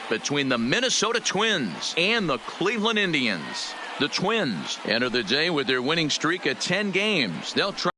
between the Minnesota Twins and the Cleveland Indians. The Twins enter the day with their winning streak at 10 games. They'll try.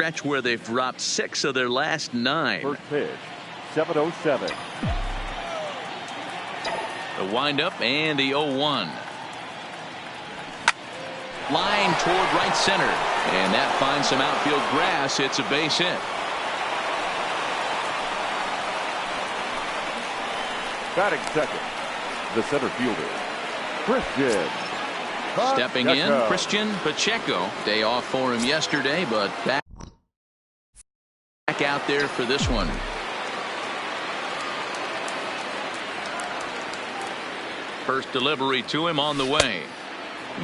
Stretch where they've dropped 6 of their last 9. First pitch, 7:07. The windup and the 0-1. Line toward right center, and that finds some outfield grass. It's a base hit. Batting second, the center fielder, Christian. Stepping in, Christian Pacheco. Day off for him yesterday, but back out there for this one. First delivery to him on the way.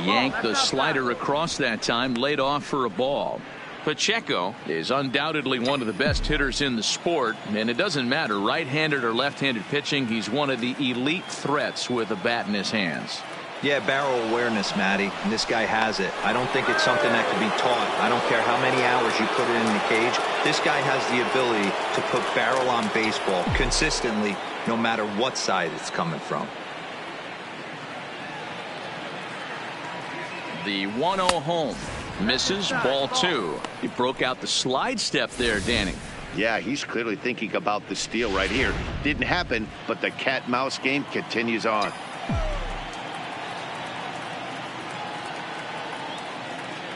Yanked the slider across that time, laid off for a ball. Pacheco is undoubtedly one of the best hitters in the sport, and it doesn't matter right-handed or left-handed pitching. He's one of the elite threats with a bat in his hands. Yeah, barrel awareness, Matty, and this guy has it. I don't think it's something that can be taught. I don't care how many hours you put it in the cage. This guy has the ability to put barrel on baseball consistently, no matter what side it's coming from. The 1-0 home. Misses, ball 2. He broke out the slide step there, Danny. Yeah, he's clearly thinking about the steal right here. Didn't happen, but the cat-mouse game continues on.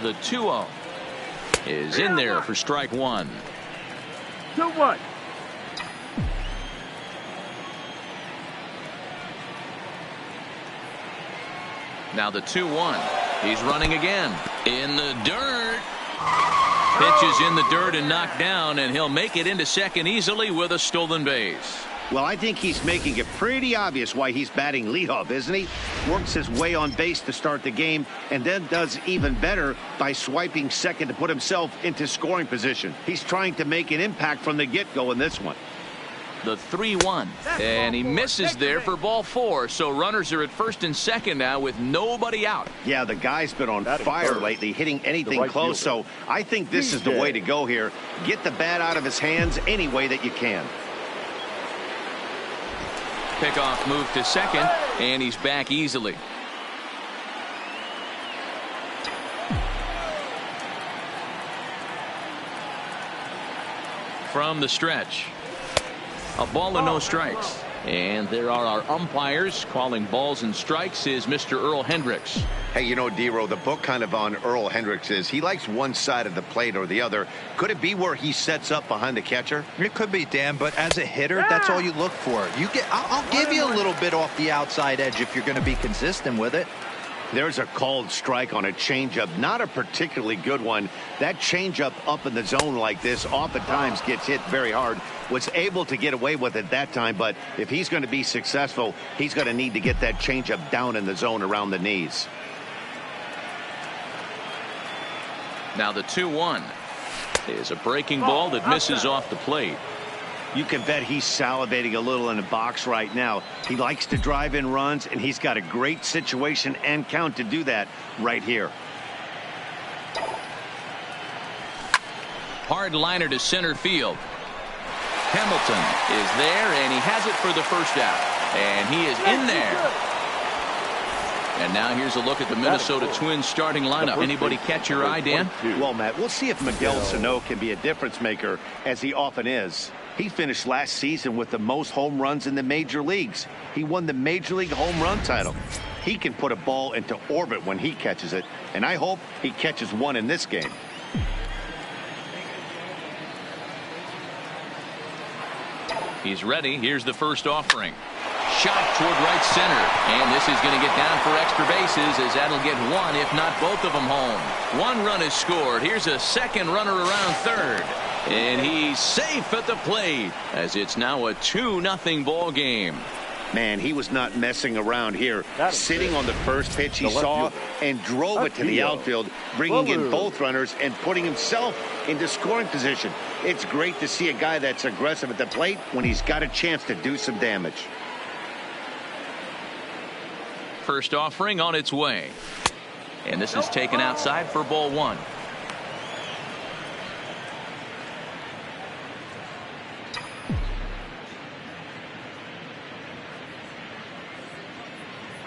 The 2-0 is in there for strike 1. 2-1. Now the 2-1. He's running again. In the dirt. Pitches in the dirt and knocked down, and he'll make it into second easily with a stolen base. Well, I think he's making it pretty obvious why he's batting leadoff, isn't he? Works his way on base to start the game, and then does even better by swiping second to put himself into scoring position. He's trying to make an impact from the get-go in this one. The 3-1, and he misses there for ball 4, so runners are at first and second now with nobody out. Yeah, the guy's been on fire lately, hitting anything close, so I think this is the way to go here. Get the bat out of his hands any way that you can. Pickoff move to second, and he's back easily. From the stretch. A ball and no strikes. And there are our umpires calling balls and strikes is Mr. Earl Hendricks. Hey, you know, D-Row, the book kind of on Earl Hendricks is he likes one side of the plate or the other. Could it be where he sets up behind the catcher? It could be, Dan, but as a hitter, that's all you look for. I'll give you a little bit off the outside edge if you're going to be consistent with it. There's a called strike on a changeup, not a particularly good one. That changeup up in the zone like this oftentimes gets hit very hard. Was able to get away with it that time, but if he's going to be successful, he's going to need to get that changeup down in the zone around the knees. Now the 2-1 is a breaking ball that misses off the plate. You can bet he's salivating a little in the box right now. He likes to drive in runs, and he's got a great situation and count to do that right here. Hard liner to center field. Hamilton is there, and he has it for the first out. And he is in there. And now here's a look at the Minnesota Twins starting lineup. Anybody catch your eye, Dan? Well, Matt, we'll see if Miguel Sano can be a difference maker, as he often is. He finished last season with the most home runs in the major leagues. He won the Major League home run title. He can put a ball into orbit when he catches it, and I hope he catches one in this game. He's ready. Here's the first offering. Shot toward right center. And this is going to get down for extra bases as that'll get one, if not both of them home. One run is scored. Here's a second runner around third. And he's safe at the plate as it's now a 2-0 ball game. Man, he was not messing around here. Sitting on the first pitch he saw and drove it to the outfield, bringing in both runners and putting himself into scoring position. It's great to see a guy that's aggressive at the plate when he's got a chance to do some damage. First offering on its way. And this is taken outside for ball one.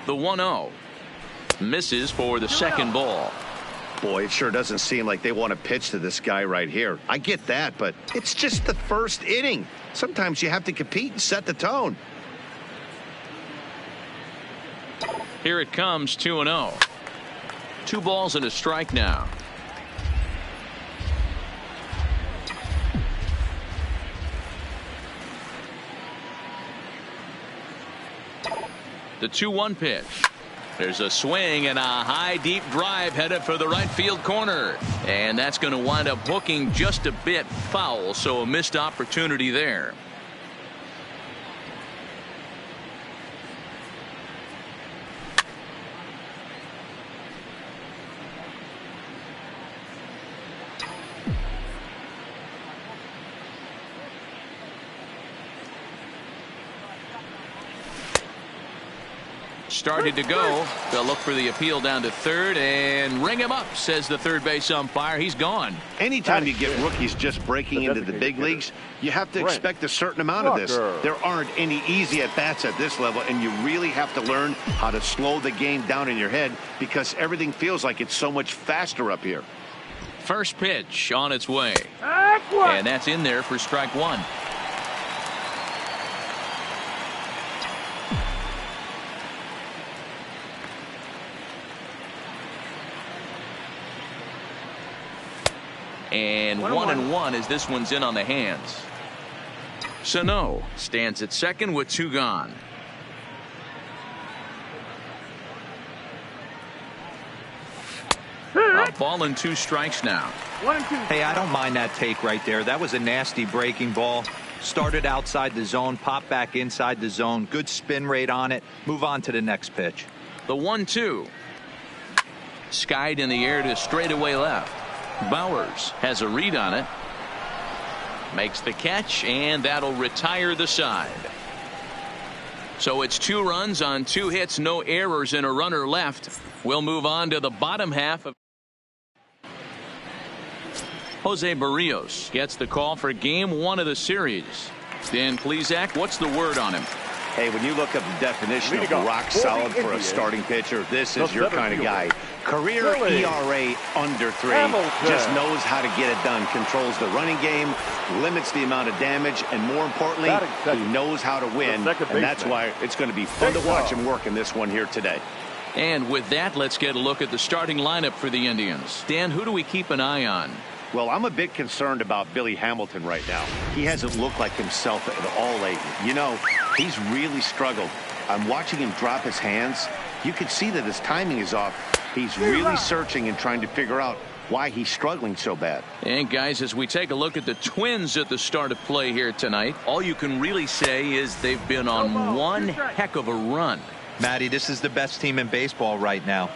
The 1-0 misses for the second ball. Boy, it sure doesn't seem like they want to pitch to this guy right here. I get that, but it's just the first inning. Sometimes you have to compete and set the tone. Here it comes, 2-0. 2 balls and a strike now. The 2-1 pitch. There's a swing and a high deep drive headed for the right field corner. And that's going to wind up hooking just a bit foul, so a missed opportunity there. Started to go. They'll look for the appeal down to third and ring him up, says the third base umpire. He's gone. Anytime you get rookies just breaking into the big leagues, you have to expect a certain amount of this. There aren't any easy at-bats at this level, and you really have to learn how to slow the game down in your head because everything feels like it's so much faster up here. First pitch on its way. And that's in there for strike one. And 1-1 as this one's in on the hands. Sano stands at second with 2 gone. A ball and 2 strikes now. 1 and 2. Hey, I don't mind that take right there. That was a nasty breaking ball. Started outside the zone, popped back inside the zone. Good spin rate on it. Move on to the next pitch. The 1-2. Skied in the air to straightaway left. Bowers has a read on it. Makes the catch, and that'll retire the side. So it's 2 runs on 2 hits, no errors, and a runner left. We'll move on to the bottom half of. Jose Barrios gets the call for game 1 of the series. Dan Plesac, what's the word on him? Hey, when you look up the definition of rock solid for a starting pitcher, this is your kind of guy. Career Billy. ERA under 3. Hamilton. Just knows how to get it done. Controls the running game, limits the amount of damage, and more importantly, he knows how to win. And that's why it's going to be fun to watch him work in this one here today. And with that, let's get a look at the starting lineup for the Indians. Dan, who do we keep an eye on? Well, I'm a bit concerned about Billy Hamilton right now. He hasn't looked like himself at all lately. You know, he's really struggled. I'm watching him drop his hands. You can see that his timing is off. He's really searching and trying to figure out why he's struggling so bad. And guys, as we take a look at the Twins at the start of play here tonight, all you can really say is they've been on one heck of a run. Matty, this is the best team in baseball right now.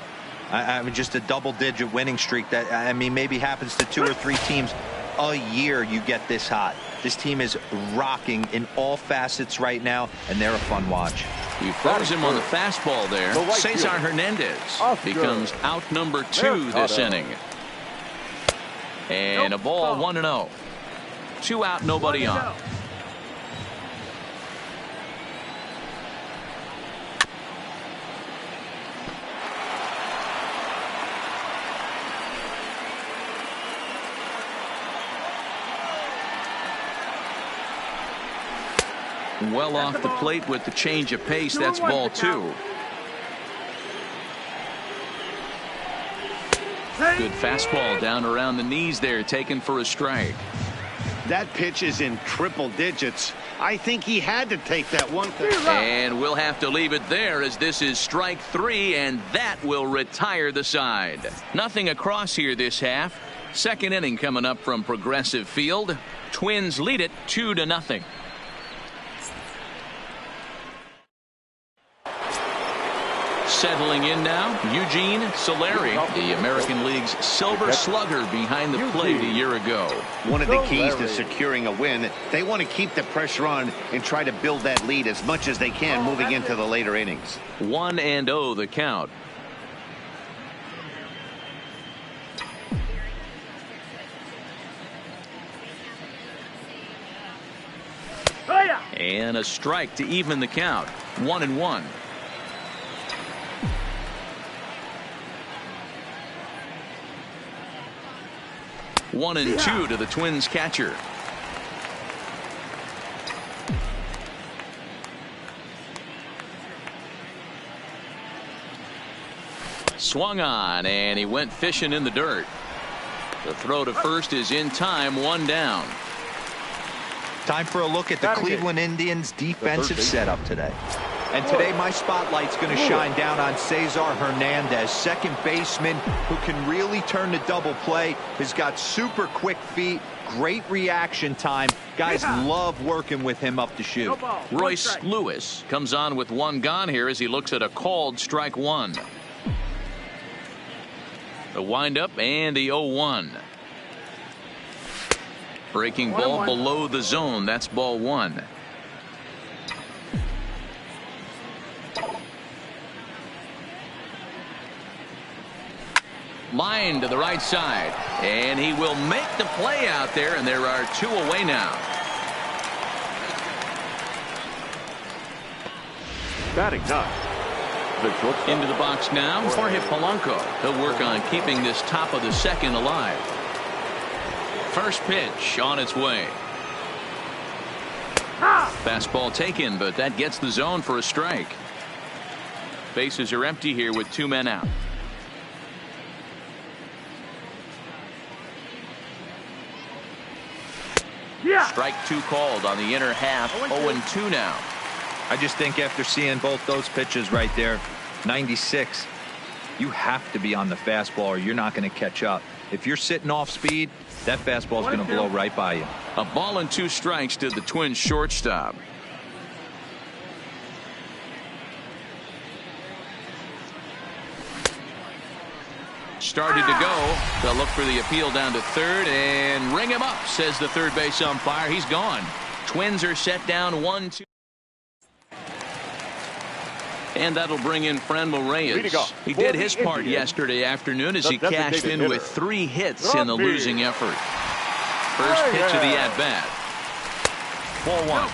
I mean, just a double-digit winning streak that, I mean, maybe happens to 2 or 3 teams a year. You get this hot. This team is rocking in all facets right now, and they're a fun watch. He throws him on the fastball there. Cesar Hernandez becomes out number 2 this inning. And a ball, 1-0. 2 out, nobody on. Well off the plate with the change of pace. That's ball 2. Good fastball down around the knees there, taken for a strike. That pitch is in triple digits. I think he had to take that one. And we'll have to leave it there, as this is strike 3, and that will retire the side. Nothing across here this half. Second inning coming up from Progressive Field. Twins lead it 2-0. Settling in now, Eugene Solari, the American League's Silver Slugger behind the plate a year ago. One of the keys to securing a win, they want to keep the pressure on and try to build that lead as much as they can moving into the later innings. 1-0 the count. And a strike to even the count. 1-1. 1-2 to the Twins catcher. Swung on, and he went fishing in the dirt. The throw to first is in time, 1 down. Time for a look at the Cleveland Indians defensive setup today. And today my spotlight's going to shine down on Cesar Hernandez, second baseman who can really turn the double play. Has got super quick feet, great reaction time. Guys love working with him up the chute. Royce Lewis comes on with 1 gone here as he looks at a called strike 1. The windup and the 0-1. Breaking ball below the zone. That's ball 1. Line to the right side, and he will make the play out there, and there are 2 away now. Batting time. Into the box now, Jorge Polanco. He'll work on keeping this top of the second alive. First pitch on its way. Fastball taken, but that gets the zone for a strike. Bases are empty here with 2 men out. Strike 2 called on the inner half. 0-2 now. I just think after seeing both those pitches right there, 96, you have to be on the fastball or you're not going to catch up. If you're sitting off speed, that fastball is going to blow right by you. A ball and 2 strikes to the Twins shortstop. Started to go. They'll look for the appeal down to third and ring him up, says the third base umpire. He's gone. Twins are set down 1-2. And that'll bring in Franmil Reyes. He did his part yesterday afternoon as he cashed in with 3 hits in the losing effort. First pitch of the at-bat. Ball 1.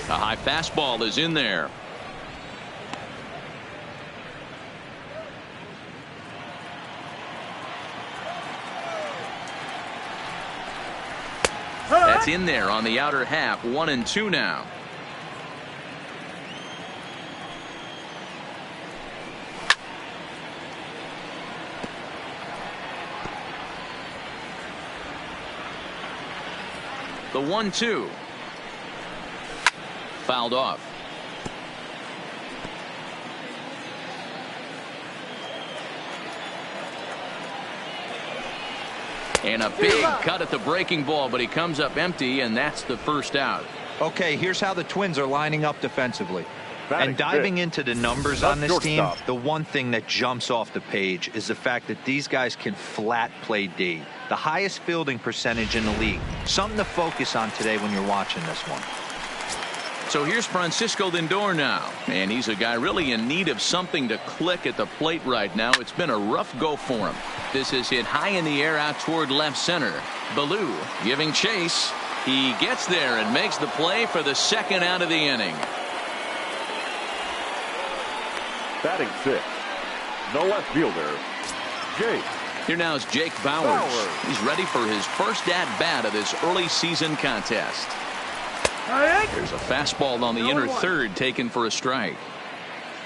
A high fastball is in there. That's in there on the outer half. 1-2 now. The 1-2. Fouled off. And a big cut at the breaking ball, but he comes up empty, and that's the first out. Okay, here's how the Twins are lining up defensively. And diving into the numbers on this team, the one thing that jumps off the page is the fact that these guys can flat play D. The highest fielding percentage in the league. Something to focus on today when you're watching this one. So here's Francisco Lindor now, and he's a guy really in need of something to click at the plate right now. It's been a rough go for him. This is hit high in the air out toward left center. Ballou giving chase. He gets there and makes the play for the second out of the inning. Batting 6, the left fielder, Jake. Here now is Jake Bauers. He's ready for his first at-bat of this early season contest. There's a fastball on the inner third taken for a strike.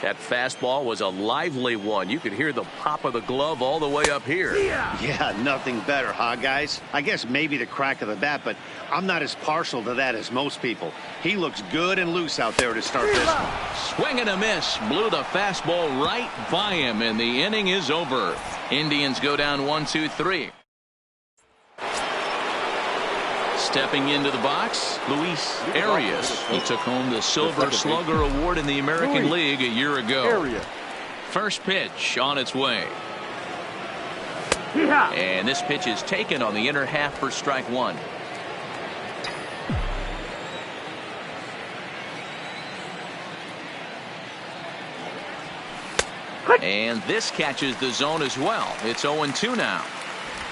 That fastball was a lively one. You could hear the pop of the glove all the way up here. Yeah, nothing better, huh, guys? I guess maybe the crack of the bat, but I'm not as partial to that as most people. He looks good and loose out there to start this one. Swing and a miss. Blew the fastball right by him, and the inning is over. Indians go down 1-2-3. Stepping into the box, Luis Arias. He took home the Silver Slugger Award in the American League a year ago. First pitch on its way. And this pitch is taken on the inner half for strike one. And this catches the zone as well. It's 0-2 now.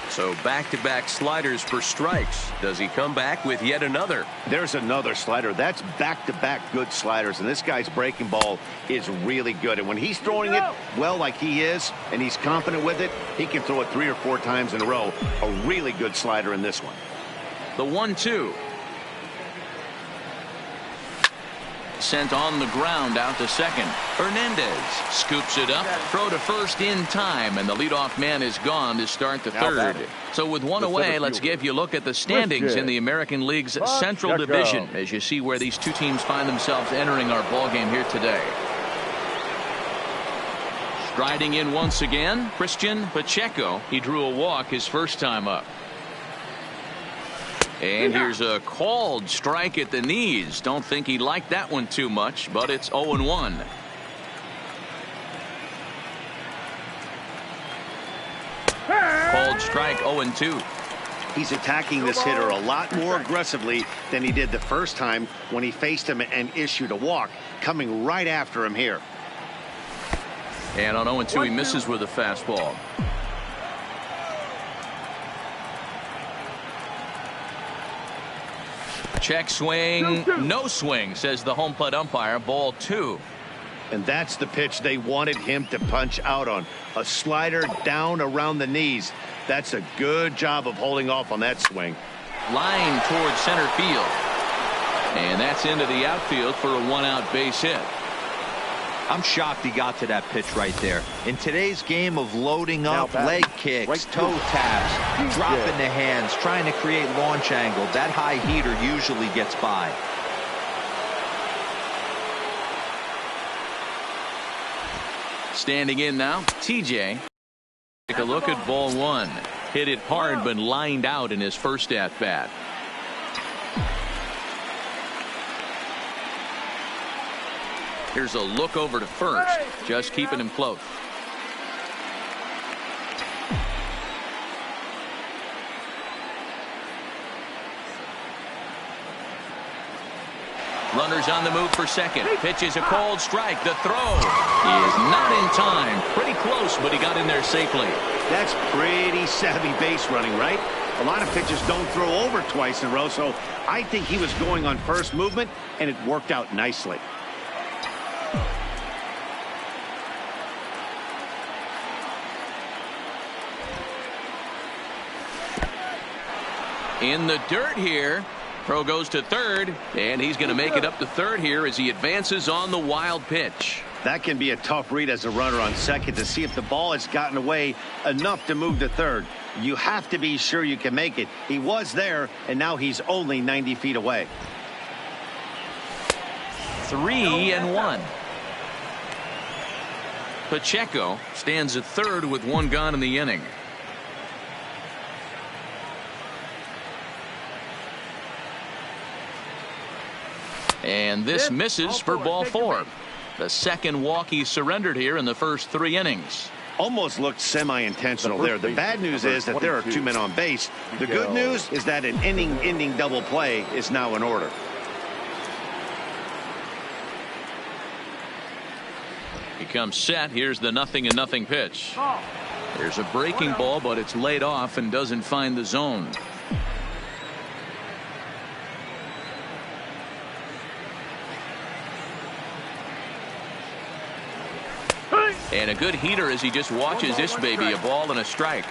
So back-to-back sliders for strikes. Does he come back with yet another? There's another slider. That's back-to-back good sliders. And this guy's breaking ball is really good. And when he's throwing it well like he is, and he's confident with it, he can throw it 3 or 4 times in a row. A really good slider in this one. The 1-2. Sent on the ground out to second. Hernandez scoops it up. Throw to first in time, and the leadoff man is gone to start the third. So with one away, let's give you a look at the standings in the American League's Central Division as you see where these two teams find themselves entering our ballgame here today. Striding in once again, Christian Pacheco. He drew a walk his first time up. And here's a called strike at the knees. Don't think he liked that one too much, but it's 0-1. Called strike 0-2. He's attacking this hitter a lot more aggressively than he did the first time when he faced him and issued a walk, coming right after him here. And on 0-2, he misses with a fastball. Check swing, no swing, says the home plate umpire. Ball 2. And that's the pitch they wanted him to punch out on. A slider down around the knees. That's a good job of holding off on that swing. Line towards center field. And that's into the outfield for a 1-out base hit. I'm shocked he got to that pitch right there. In today's game of loading up, leg kicks, toe taps, dropping the hands, trying to create launch angle, that high heater usually gets by. Standing in now, TJ. Take a look at ball 1. Hit it hard, but lined out in his first at-bat. Here's a look over to first, just keeping him close. Runners on the move for second. Pitch is a called strike. The throw is not in time. Pretty close, but he got in there safely. That's pretty savvy base running, right? A lot of pitchers don't throw over twice in a row, so I think he was going on first movement, and it worked out nicely. In the dirt here. Throw goes to third, and he's going to make it up to third here as he advances on the wild pitch. That can be a tough read as a runner on second to see if the ball has gotten away enough to move to third. You have to be sure you can make it. He was there, and now he's only 90 feet away. 3-1. Pacheco stands at third with one gone in the inning. And this misses for ball 4. The second walk he surrendered here in the first 3 innings. Almost looked semi-intentional there. The bad news is that there are 2 men on base. The good news is that an inning-ending double play is now in order. He comes set. Here's the 0-0 pitch. There's a breaking ball, but it's laid off and doesn't find the zone. And a good heater as he just watches this baby, a ball and a strike.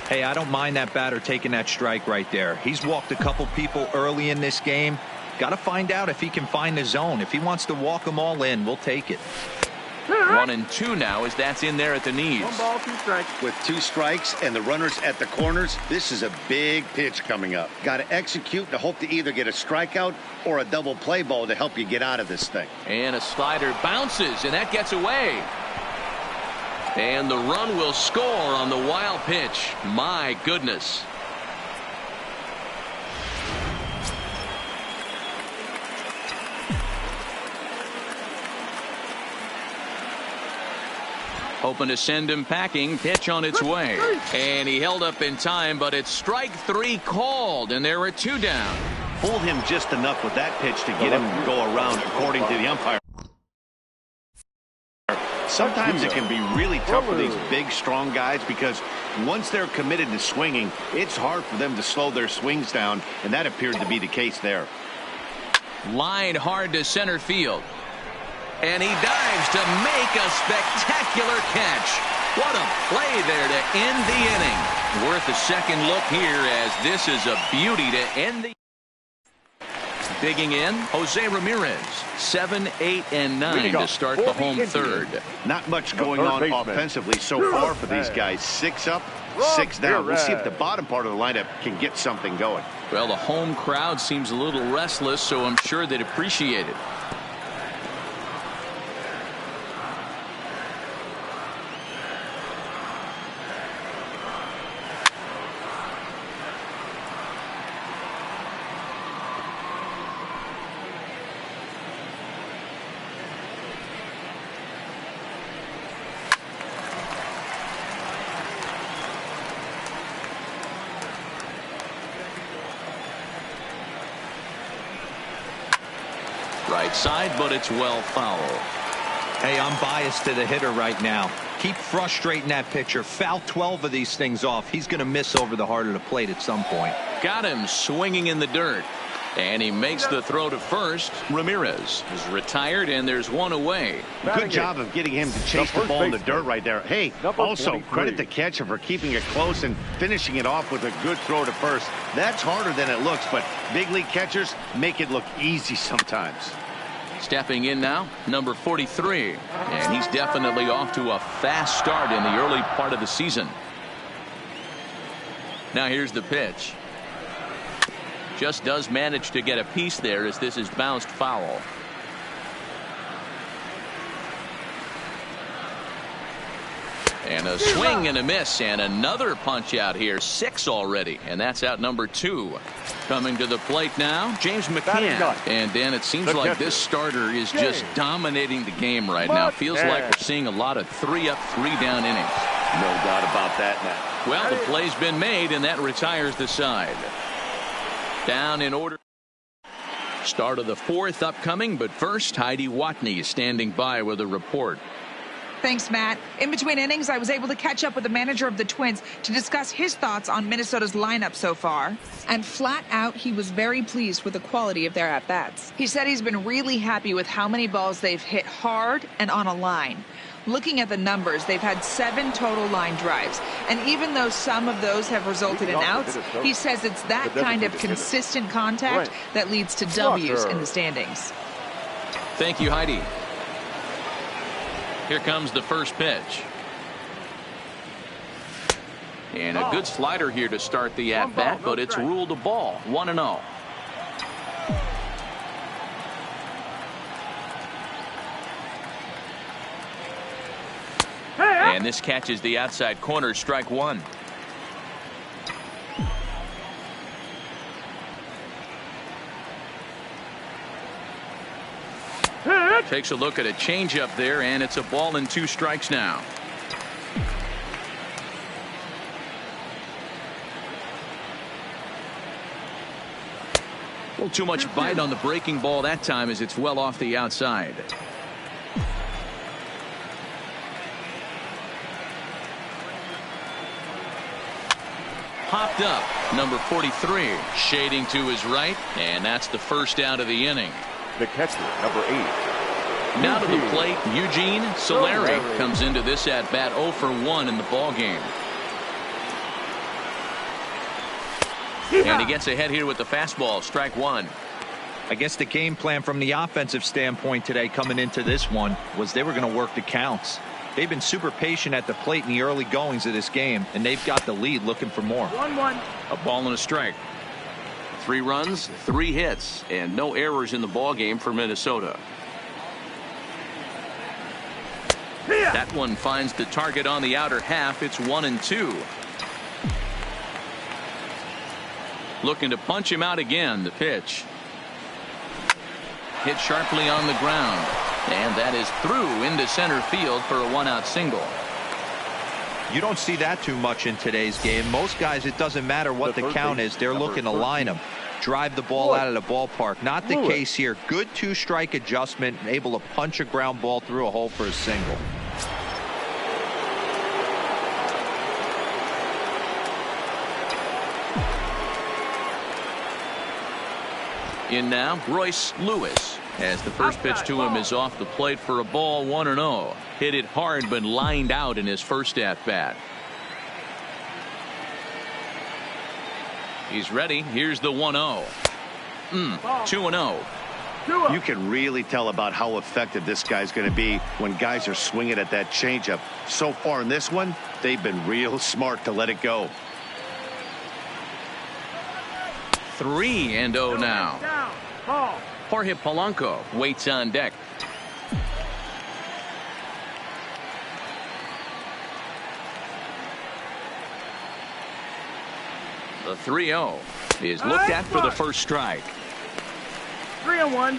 Hey, I don't mind that batter taking that strike right there. He's walked a couple people early in this game. Got to find out if he can find the zone. If he wants to walk them all in, we'll take it. 1-2 now as that's in there at the knees. 1 ball, 2 strikes. With 2 strikes and the runners at the corners, this is a big pitch coming up. Got to execute to hope to either get a strikeout or a double play ball to help you get out of this thing. And a slider bounces, and that gets away. And the run will score on the wild pitch. My goodness. Hoping to send him packing. Pitch on its way. And he held up in time, but it's strike 3 called, and there were 2 down. Fooled him just enough with that pitch to get him to go around, according to the umpire. Sometimes it can be really tough for these big, strong guys because once they're committed to swinging, it's hard for them to slow their swings down, and that appeared to be the case there. Lined hard to center field. And he dives to make a spectacular catch. What a play there to end the inning. Worth a second look here as this is a beauty to end the. Digging in, Jose Ramirez, 7, 8, and 9 to start the home third. Not much going on offensively so far for these guys. 6 up, 6 down. We'll see if the bottom part of the lineup can get something going. Well, the home crowd seems a little restless, so I'm sure they'd appreciate it. Right side, but it's well foul. Hey, I'm biased to the hitter right now. Keep frustrating that pitcher. Foul 12 of these things off. He's going to miss over the heart of the plate at some point. Got him swinging in the dirt. And he makes the throw to first. Ramirez is retired, and there's 1 away. Good job of getting him to chase the ball in the dirt right there. Hey, also credit the catcher for keeping it close and finishing it off with a good throw to first. That's harder than it looks, but big league catchers make it look easy sometimes. Stepping in now, number 43. And he's definitely off to a fast start in the early part of the season. Now here's the pitch. Just does manage to get a piece there as this is bounced foul. And a swing and a miss, and another punch out here. 6 already, and that's out number 2. Coming to the plate now, James McCann. And Dan, it seems like this starter is just dominating the game right now. Feels like we're seeing a lot of 3-up, 3-down innings. No doubt about that now. Well, the play's been made, and that retires the side. Down in order. Start of the 4th upcoming, but first, Heidi Watney is standing by with a report. Thanks, Matt. In between innings, I was able to catch up with the manager of the Twins to discuss his thoughts on Minnesota's lineup so far. And flat out, he was very pleased with the quality of their at-bats. He said he's been really happy with how many balls they've hit hard and on a line. Looking at the numbers, they've had 7 total line drives. And even though some of those have resulted in outs, he says it's that kind of consistent contact that leads to W's in the standings. Thank you, Heidi. Here comes the first pitch. And a good slider here to start the at-bat, but it's ruled a ball. 1-0. And this catches the outside corner, strike 1. Takes a look at a changeup there, and it's a ball and 2 strikes now. A little too much bite on the breaking ball that time as it's well off the outside. Popped up, number 43, shading to his right, and that's the first out of the inning. The catcher, number 8. Now to the plate, Eugene Solari comes into this at-bat 0 for 1 in the ballgame. And he gets ahead here with the fastball, strike 1. I guess the game plan from the offensive standpoint today coming into this one was they were going to work the counts. They've been super patient at the plate in the early goings of this game, and they've got the lead looking for more. 1-1. A ball and a strike. 3 runs, 3 hits, and no errors in the ballgame for Minnesota. That one finds the target on the outer half. It's 1-2. Looking to punch him out again. The pitch. Hit sharply on the ground. And that is through into center field for a 1-out single. You don't see that too much in today's game. Most guys, it doesn't matter what the count is. They're looking to line them. Drive the ball out of the ballpark. Not the case here. Good 2-strike adjustment. Able to punch a ground ball through a hole for a single. In now, Royce Lewis, as the first pitch to him is off the plate for a ball. 1-0. Hit it hard but lined out in his first at-bat. He's ready. Here's the 1-0. 2-0. You can really tell about how effective this guy's going to be when guys are swinging at that changeup. So far in this one, they've been real smart to let it go. 3-0 now. Jorge Polanco waits on deck. The 3-0 is looked at for the first strike. 3-1.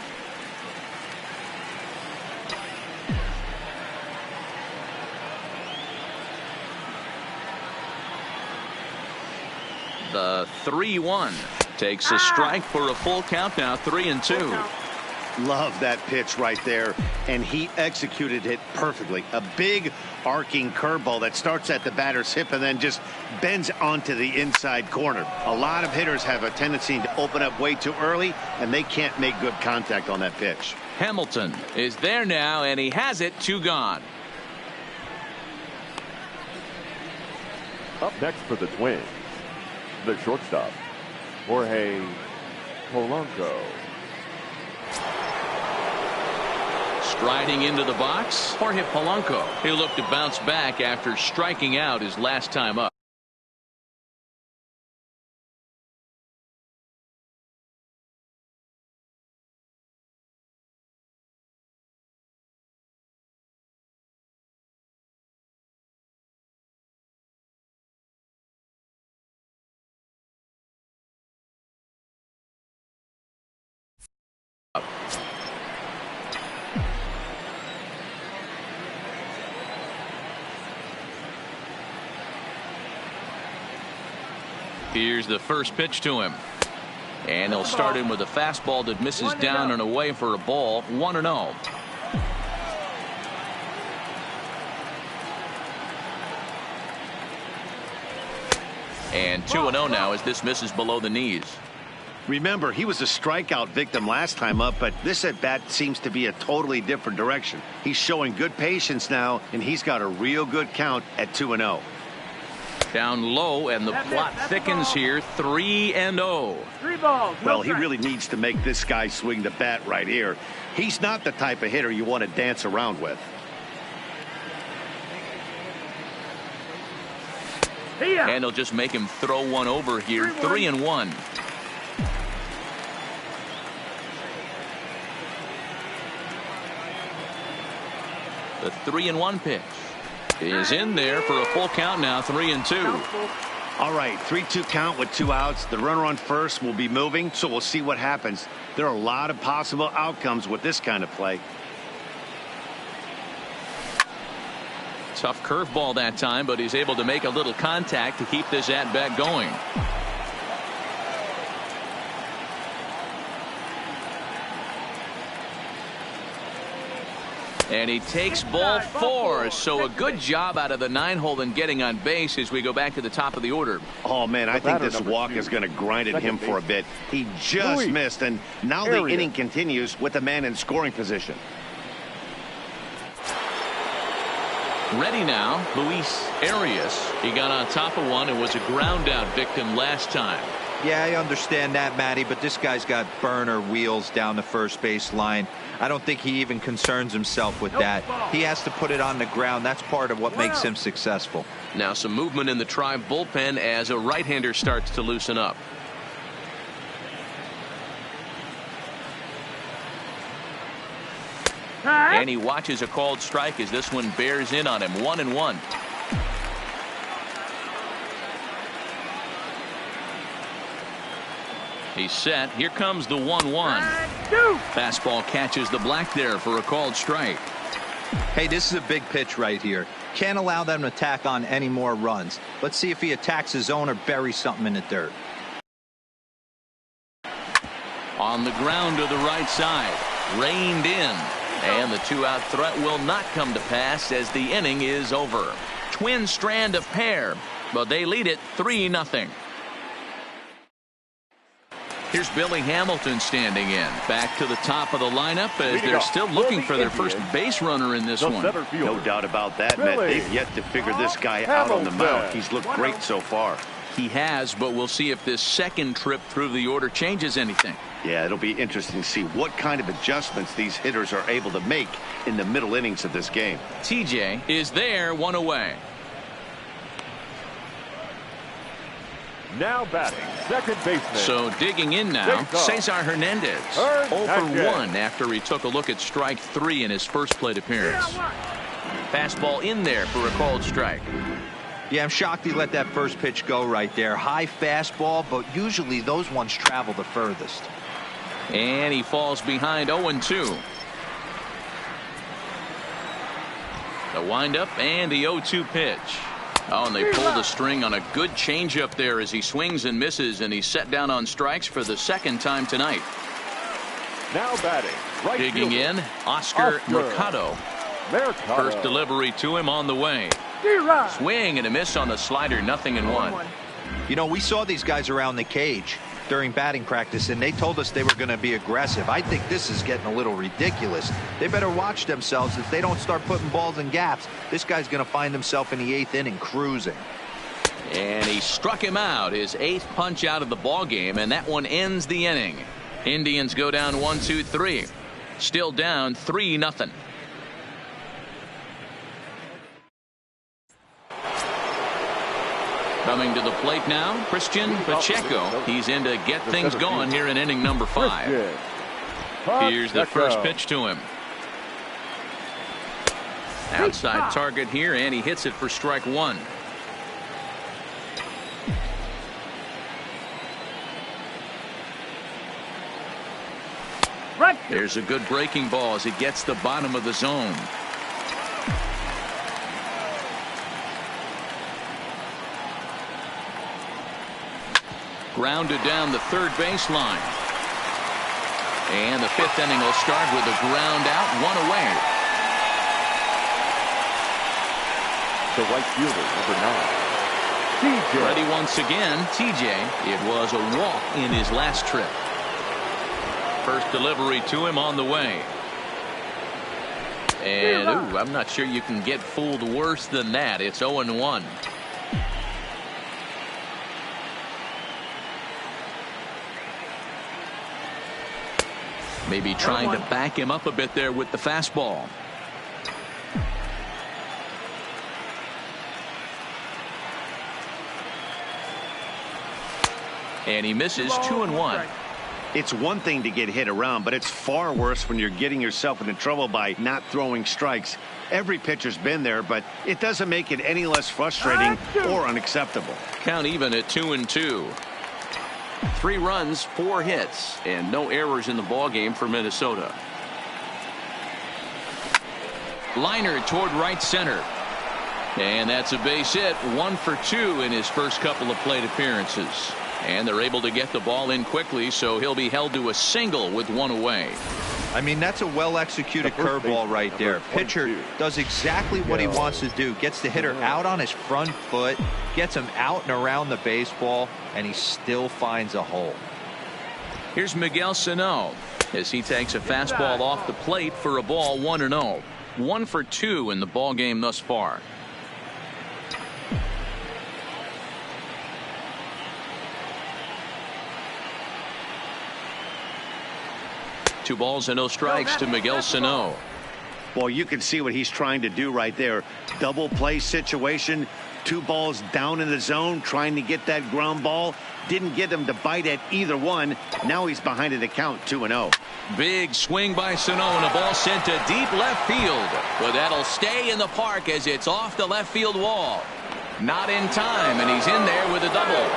The 3-1 takes a strike for a full count now. 3-2. Love that pitch right there, and he executed it perfectly. A big arcing curveball that starts at the batter's hip and then just bends onto the inside corner. A lot of hitters have a tendency to open up way too early, and they can't make good contact on that pitch. Hamilton is there now, and he has it. 2 gone. Up next for the Twins, the shortstop, Jorge Polanco. Striding into the box, Jorge Polanco. He'll look to bounce back after striking out his last time up. Here's the first pitch to him. And they'll start him with a fastball that misses down and away for a ball. 1-0. And 2-0 now as this misses below the knees. Remember, he was a strikeout victim last time up, but this at-bat seems to be a totally different direction. He's showing good patience now, and he's got a real good count at 2-0. Down low, and the plot thickens here. 3-0. 3 balls. Well, he really needs to make this guy swing the bat right here. He's not the type of hitter you want to dance around with. And he'll just make him throw one over here. 3-1. The 3-1 pitch is in there for a full count now. 3-2. All right, 3-2 count with 2 outs. The runner on first will be moving, so we'll see what happens. There are a lot of possible outcomes with this kind of play. Tough curveball that time, but he's able to make a little contact to keep this at-bat going. And he takes ball 4, so a good job out of the 9-hole in getting on base as we go back to the top of the order. Oh, man, I think this walk is going to grind at him for a bit. He just missed, and now the inning continues with a man in scoring position. Ready now, Luis Arias. He got on top of one and was a ground out victim last time. Yeah, I understand that, Matty, but this guy's got burner wheels down the first base line. I don't think he even concerns himself with that. He has to put it on the ground. That's part of what makes him successful. Now some movement in the Tribe bullpen as a right-hander starts to loosen up. And he watches a called strike as this one bears in on him. 1-1. He's set. Here comes the 1-1. Fastball catches the black there for a called strike. Hey, this is a big pitch right here. Can't allow them to tack on any more runs. Let's see if he attacks his zone or buries something in the dirt. On the ground to the right side. Reined in. And the 2-out threat will not come to pass as the inning is over. Twin strand of pair, but they lead it 3-0. Here's Billy Hamilton standing in. Back to the top of the lineup as they're still looking for their first base runner in this one. No doubt about that, Matt. They've yet to figure this guy out on the mound. He's looked great so far. He has, but we'll see if this second trip through the order changes anything. Yeah, it'll be interesting to see what kind of adjustments these hitters are able to make in the middle innings of this game. TJ is there, 1 away. Now batting, second baseman. So digging in now, Cesar Hernandez. 0 for 1 after he took a look at strike 3 in his first plate appearance. Fastball in there for a called strike. Yeah, I'm shocked he let that first pitch go right there. High fastball, but usually those ones travel the furthest. And he falls behind 0-2. The windup and the 0-2 pitch. Oh, and they pulled the string on a good changeup there as he swings and misses, and he's set down on strikes for the second time tonight. Now batting, right digging fielder, in, Oscar Mercado. First delivery to him on the way. Swing and a miss on the slider, 0-1. You know, we saw these guys around the cage during batting practice, and they told us they were going to be aggressive. I think this is getting a little ridiculous. They better watch themselves. If they don't start putting balls in gaps, this guy's going to find himself in the 8th inning cruising. And he struck him out, his 8th punch out of the ball game, and that one ends the inning. Indians go down 1-2-3. Still down 3-0. Coming to the plate now, Christian Pacheco. He's in to get things going here in inning number 5. Here's the first pitch to him. Outside target here, and he hits it for strike 1. There's a good breaking ball as he gets the bottom of the zone. Grounded down the third baseline. And the 5th inning will start with a ground out, 1 away. The right fielder, number 9. TJ. Ready once again, TJ. It was a walk in his last trip. First delivery to him on the way. And, ooh, I'm not sure you can get fooled worse than that. It's 0-1. Maybe trying to back him up a bit there with the fastball. And he misses 2-1. It's one thing to get hit around, but it's far worse when you're getting yourself into trouble by not throwing strikes. Every pitcher's been there, but it doesn't make it any less frustrating or unacceptable. Count even at 2-2. 3 runs, 4 hits, and no errors in the ballgame for Minnesota. Liner toward right center. And that's a base hit. 1 for 2 in his first couple of plate appearances. And they're able to get the ball in quickly, so he'll be held to a single with 1 away. I mean, that's a well-executed curveball right there. Pitcher does exactly what he wants to do. Gets the hitter out on his front foot, gets him out and around the baseball, and he still finds a hole. Here's Miguel Sano as he takes a fastball off the plate for a ball, 1-0. 1 for 2 in the ball game thus far. Two balls and no strikes to Miguel Sano. Well, you can see what he's trying to do right there. Double play situation. 2 balls down in the zone, trying to get that ground ball. Didn't get him to bite at either one. Now he's behind in the count, 2-0. Big swing by Sano and a ball sent to deep left field. But that'll stay in the park as it's off the left field wall. Not in time, and he's in there with a double.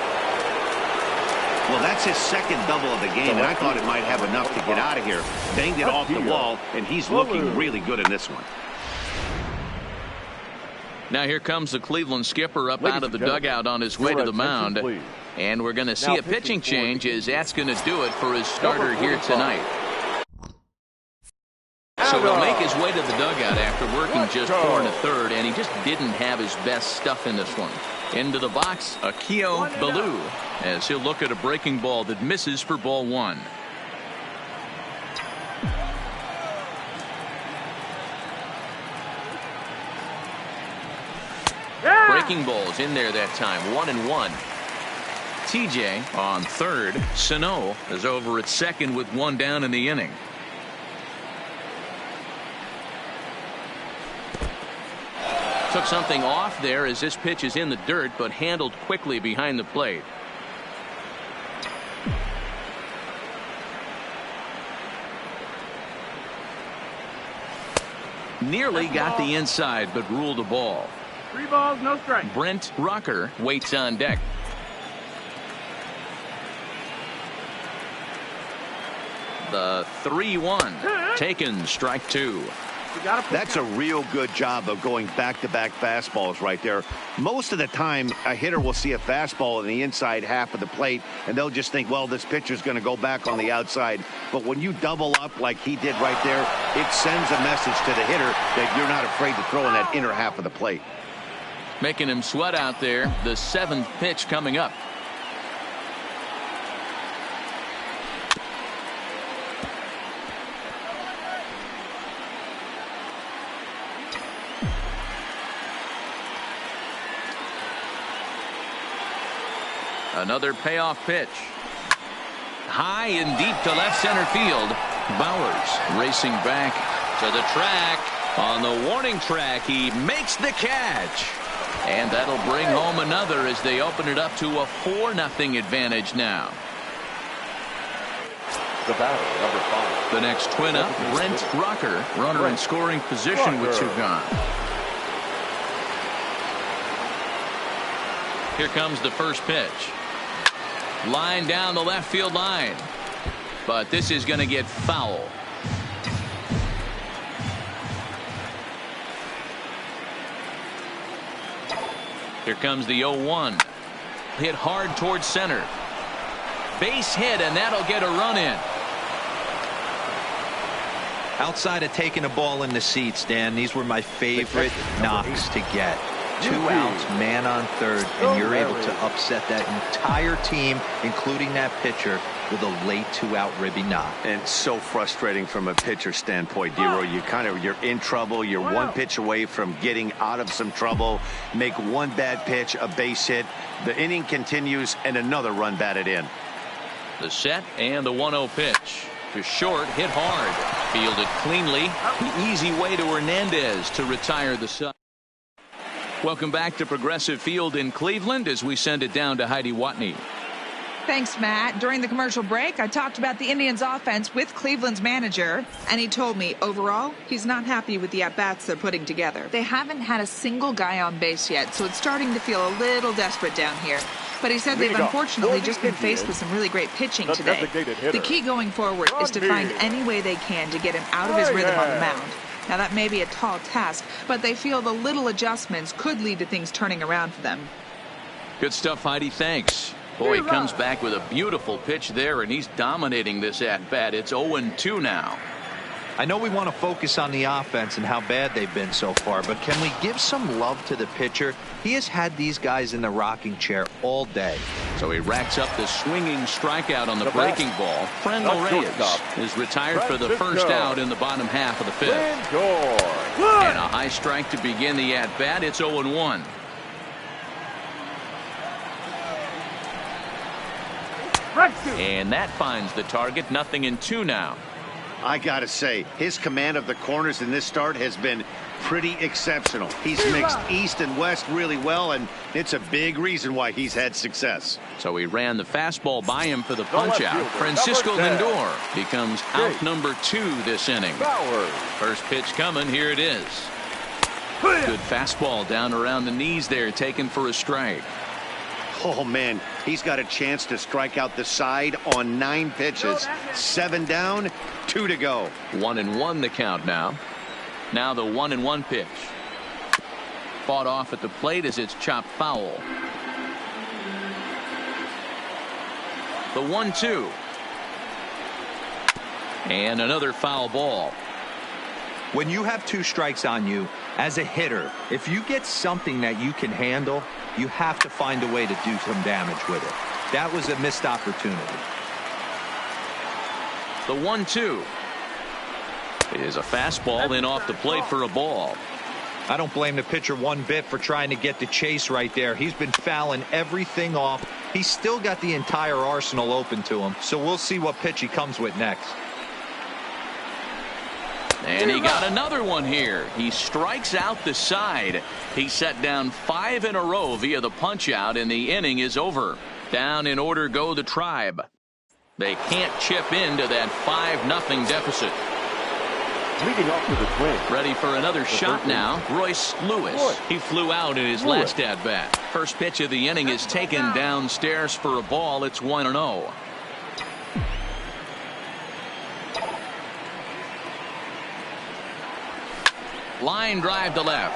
Well, that's his second double of the game, and I thought it might have enough to get out of here. Banged it off the wall, and he's looking really good in this one. Now here comes the Cleveland skipper up out of the dugout on his way to the mound. And we're going to see a pitching change as that's going to do it for his starter here tonight. So he'll make his way to the dugout after working just 4 1/3, and he just didn't have his best stuff in this one. Into the box, Akio Ballou, as he'll look at a breaking ball that misses for ball 1. Breaking balls in there that time, 1-1. TJ on third. Sano is over at second with 1 down in the inning. Took something off there as this pitch is in the dirt, but handled quickly behind the plate. Nearly got the inside, but ruled a ball. 3 balls, no strikes. Brent Rucker waits on deck. The 3-1 taken, strike 2. That's a real good job of going back-to-back fastballs right there. Most of the time, a hitter will see a fastball in the inside half of the plate, and they'll just think, well, this pitcher's going to go back on the outside. But when you double up like he did right there, it sends a message to the hitter that you're not afraid to throw in that inner half of the plate. Making him sweat out there. The 7th pitch coming up. Another payoff pitch. High and deep to left center field. Bowers racing back to the track. On the warning track, he makes the catch. And that'll bring home another as they open it up to a 4-0 advantage now. The batter, number 5. The next twin up, Brent Rucker, runner in scoring position with 2 gone. Here comes the first pitch. Line down the left field line. But this is going to get foul. Here comes the 0-1. Hit hard towards center. Base hit, and that'll get a run in. Outside of taking a ball in the seats, Dan, these were my favorite knocks to get. 2 outs, man on third, and you're able to upset that entire team, including that pitcher, with a late 2-out ribby knock. And so frustrating from a pitcher standpoint, D-Roy. You're in trouble. You're one pitch away from getting out of some trouble. Make one bad pitch, a base hit. The inning continues, and another run batted in. The set and the 1-0 pitch. To short, hit hard. Fielded cleanly. The easy way to Hernandez to retire the side. Welcome back to Progressive Field in Cleveland as we send it down to Heidi Watney. Thanks, Matt. During the commercial break, I talked about the Indians' offense with Cleveland's manager, and he told me, overall, he's not happy with the at-bats they're putting together. They haven't had a single guy on base yet, so it's starting to feel a little desperate down here. But he said they've unfortunately just been faced with some really great pitching today. The key going forward is to find any way they can to get him out of his rhythm on the mound. Now, that may be a tall task, but they feel the little adjustments could lead to things turning around for them. Good stuff, Heidi. Thanks. Boy, he comes back with a beautiful pitch there, and he's dominating this at-bat. It's 0-2 now. I know we want to focus on the offense and how bad they've been so far, but can we give some love to the pitcher? He has had these guys in the rocking chair all day. So he racks up the swinging strikeout on the breaking ball. Franmil Reyes is retired for the first out in the bottom half of the fifth. And a high strike to begin the at-bat. It's 0-1. And that finds the target. 0-2 now. I gotta say, his command of the corners in this start has been pretty exceptional. He's mixed east and west really well, and it's a big reason why he's had success. So he ran the fastball by him for the punch-out. Francisco Lindor becomes out number 2 this inning. First pitch coming. Here it is. Good fastball down around the knees there, taken for a strike. Oh, man, he's got a chance to strike out the side on 9 pitches. 7 down, 2 to go. 1-1 the count now. Now the 1-1 pitch. Fought off at the plate as it's chopped foul. The 1-2. And another foul ball. When you have 2 strikes on you, as a hitter, if you get something that you can handle, you have to find a way to do some damage with it. That was a missed opportunity. The 1-2 is a fastball in off the plate for a ball. I don't blame the pitcher one bit for trying to get the chase right there. He's been fouling everything off. He's still got the entire arsenal open to him, so we'll see what pitch he comes with next. And he got another one here. He strikes out the side. He set down 5 in a row via the punch-out, and the inning is over. Down in order go the Tribe. They can't chip into that 5-0 deficit. Leading off to the Twins. Ready for another shot now. Royce Lewis. He flew out in his last at-bat. First pitch of the inning is taken downstairs for a ball. It's 1-0. Line drive to left.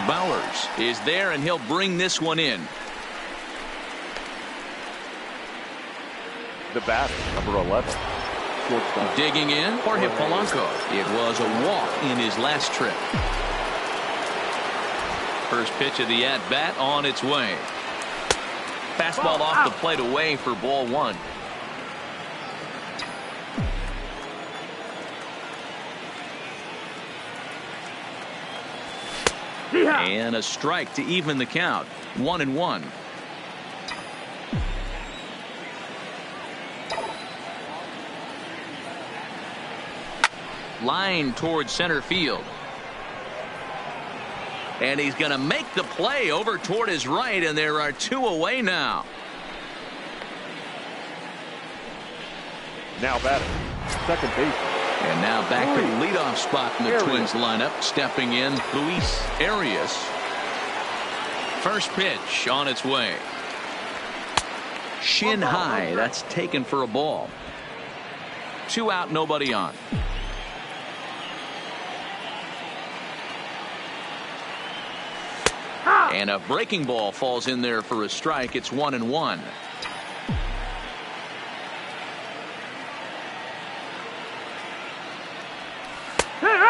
Bowers is there, and he'll bring this one in. The batter, number 11. Digging in, Jorge Polanco. It was a walk in his last trip. First pitch of the at-bat on its way. Fastball off the plate away for ball 1. And a strike to even the count. 1-1. Line towards center field. And he's going to make the play over toward his right, and there are 2 away now. Now batting, second base. And now back to the leadoff spot in the Twins lineup. Stepping in, Luis Arias. First pitch on its way. Shin high. That's taken for a ball. 2 out, nobody on. And a breaking ball falls in there for a strike. It's 1-1.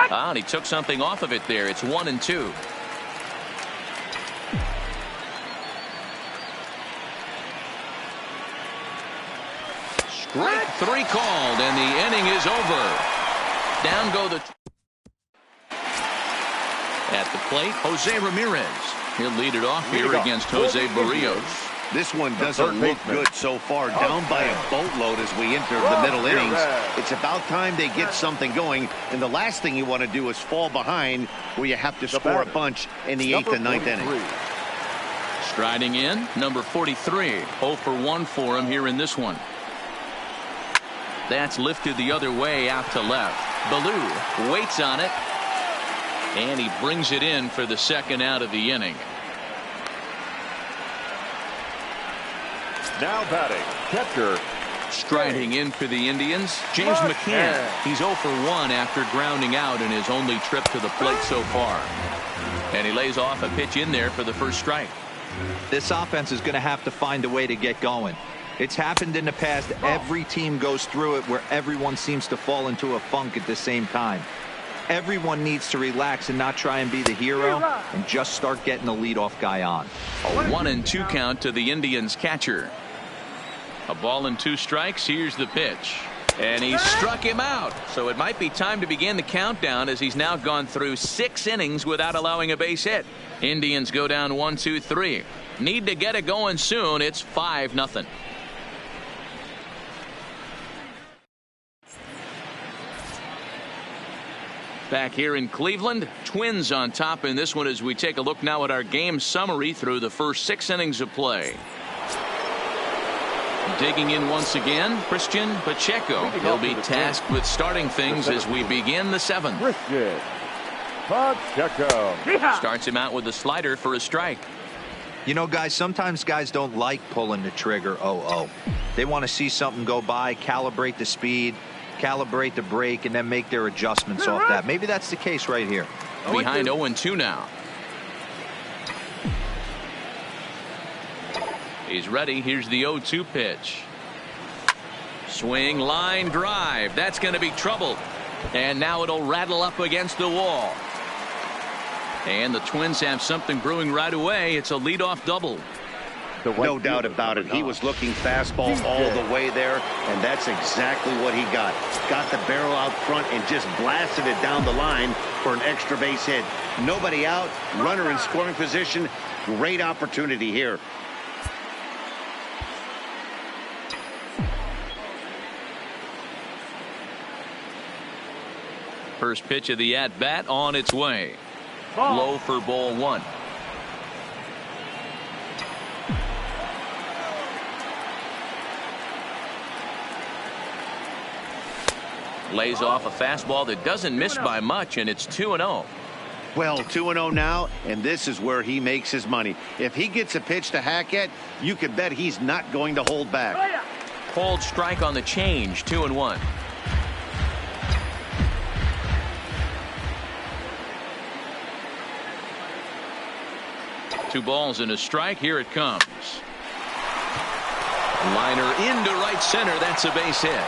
And he took something off of it there. It's 1-2. 3 called, and the inning is over. Down go the... At the plate, Jose Ramirez. He'll lead it off here against Jose Barrios. This one doesn't look good so far. Down by a boatload as we enter the middle innings. It's about time they get something going. And the last thing you want to do is fall behind where you have to score a bunch in the 8th and 9th inning. Striding in, number 43. 0 for 1 for him here in this one. That's lifted the other way out to left. Ballou waits on it. And he brings it in for the second out of the inning. Now batting, catcher. Striding in for the Indians, James McCann. He's 0 for 1 after grounding out in his only trip to the plate so far. And he lays off a pitch in there for the first strike. This offense is going to have to find a way to get going. It's happened in the past. Every team goes through it where everyone seems to fall into a funk at the same time. Everyone needs to relax and not try and be the hero and just start getting the leadoff guy on. A 1-2 count to the Indians catcher. A ball and 2 strikes. Here's the pitch. And he struck him out. So it might be time to begin the countdown as he's now gone through 6 innings without allowing a base hit. Indians go down 1-2-3. Need to get it going soon. It's 5-0. Back here in Cleveland, Twins on top in this one as we take a look now at our game summary through the first 6 innings of play. Digging in once again, Christian Pacheco. He'll be tasked with starting things as we begin the 7th. Christian Pacheco Starts him out with a slider for a strike. You know, guys, sometimes guys don't like pulling the trigger 0-0. They want to see something go by, calibrate the speed, calibrate the brake, and then make their adjustments off that. Maybe that's the case right here. Behind 0-2 now. He's ready. Here's the 0-2 pitch. Swing, line drive. That's going to be trouble. And now it'll rattle up against the wall. And the Twins have something brewing right away. It's a leadoff double. No doubt about it. He was looking fastball all the way there, and that's exactly what he got. Got the barrel out front and just blasted it down the line for an extra base hit. Nobody out, runner in scoring position. Great opportunity here. First pitch of the at-bat on its way. Low for ball 1. Lays off a fastball that doesn't miss by much, and it's 2-0. Well, 2-0 now, and this is where he makes his money. If he gets a pitch to hack at, you can bet he's not going to hold back. Cold strike on the change, 2-1. Two balls and a strike. Here it comes. Liner into right center. That's a base hit.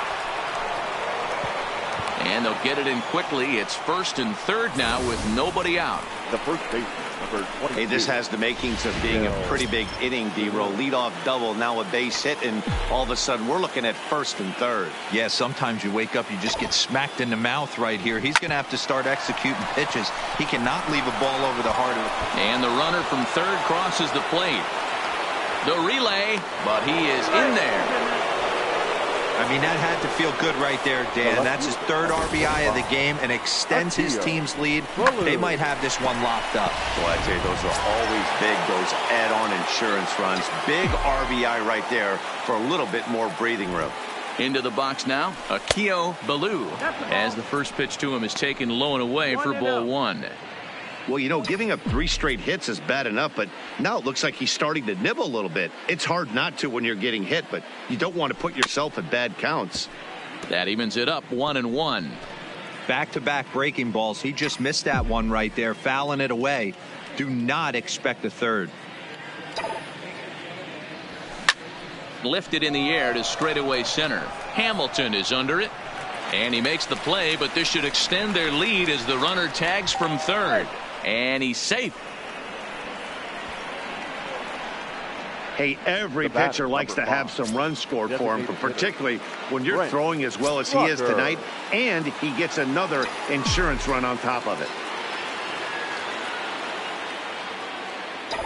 And they'll get it in quickly. It's 1st and 3rd now with nobody out. The first baseman, number 22. Hey, this has the makings of being a pretty big inning, D-Roll. Leadoff double, now a base hit, and all of a sudden we're looking at 1st and 3rd. Yeah, sometimes you wake up, you just get smacked in the mouth right here. He's going to have to start executing pitches. He cannot leave a ball over the heart of it. And the runner from 3rd crosses the plate. The relay, but he is in there. I mean, that had to feel good right there, Dan. That's his 3rd RBI of the game and extends his team's lead. They might have this one locked up. Well, I tell you, those are always big, those add-on insurance runs. Big RBI right there for a little bit more breathing room. Into the box now, Akio Ballou, as the first pitch to him is taken low and away for ball 1. Well, you know, giving up 3 straight hits is bad enough, but now it looks like he's starting to nibble a little bit. It's hard not to when you're getting hit, but you don't want to put yourself at bad counts. That evens it up 1-1. Back-to-back breaking balls. He just missed that one right there, fouling it away. Do not expect a 3rd. Lifted in the air to straightaway center. Hamilton is under it. And he makes the play, but this should extend their lead as the runner tags from 3rd. And he's safe. Hey, every pitcher likes to have some runs scored for him, particularly when you're throwing as well as he is tonight, and he gets another insurance run on top of it.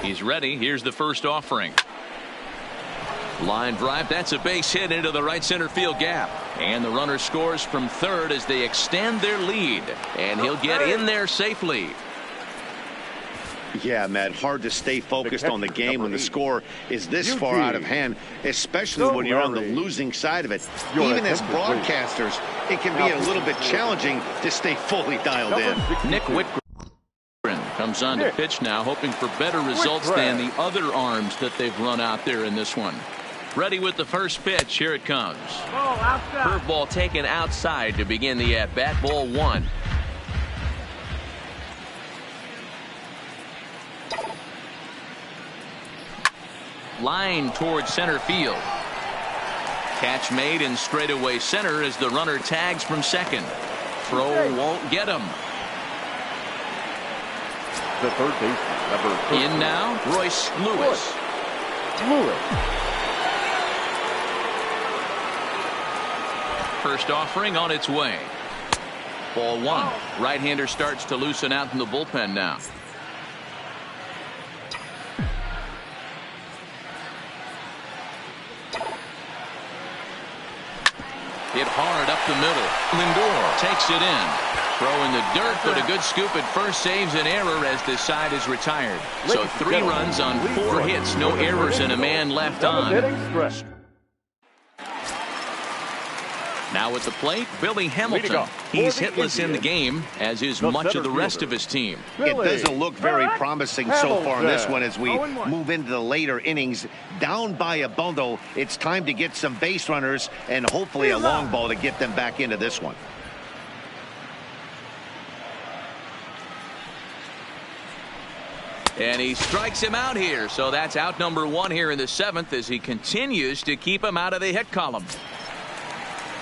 He's ready. Here's the first offering. Line drive. That's a base hit into the right center field gap. And the runner scores from third as they extend their lead. And he'll get in there safely. Yeah, Matt, hard to stay focused on the game when the score is this far out of hand, especially when you're on the losing side of it. Even as broadcasters, it can be a little bit challenging to stay fully dialed in. Nick Whitgren comes on to pitch now, hoping for better results than the other arms that they've run out there in this one. Ready with the first pitch. Here it comes. Curveball taken outside to begin the at-bat. Ball 1. Line towards center field. Catch made in straightaway center as the runner tags from second. Throw won't get him. The third baseman, number 13. In now, Royce Lewis. First offering on its way. Ball 1. Right-hander starts to loosen out in the bullpen now. Hit hard up the middle. Lindor takes it in. Throw in the dirt, but a good scoop at first saves an error as this side is retired. So 3 runs on 4 hits, no errors, and a man left on. Now at the plate, Billy Hamilton. He's hitless in the game, as is much of the rest of his team. It doesn't look very promising so far in this one as we move into the later innings. Down by a bundle, it's time to get some base runners and hopefully a long ball to get them back into this one. And he strikes him out here, so that's out number 1 here in the 7th as he continues to keep him out of the hit column.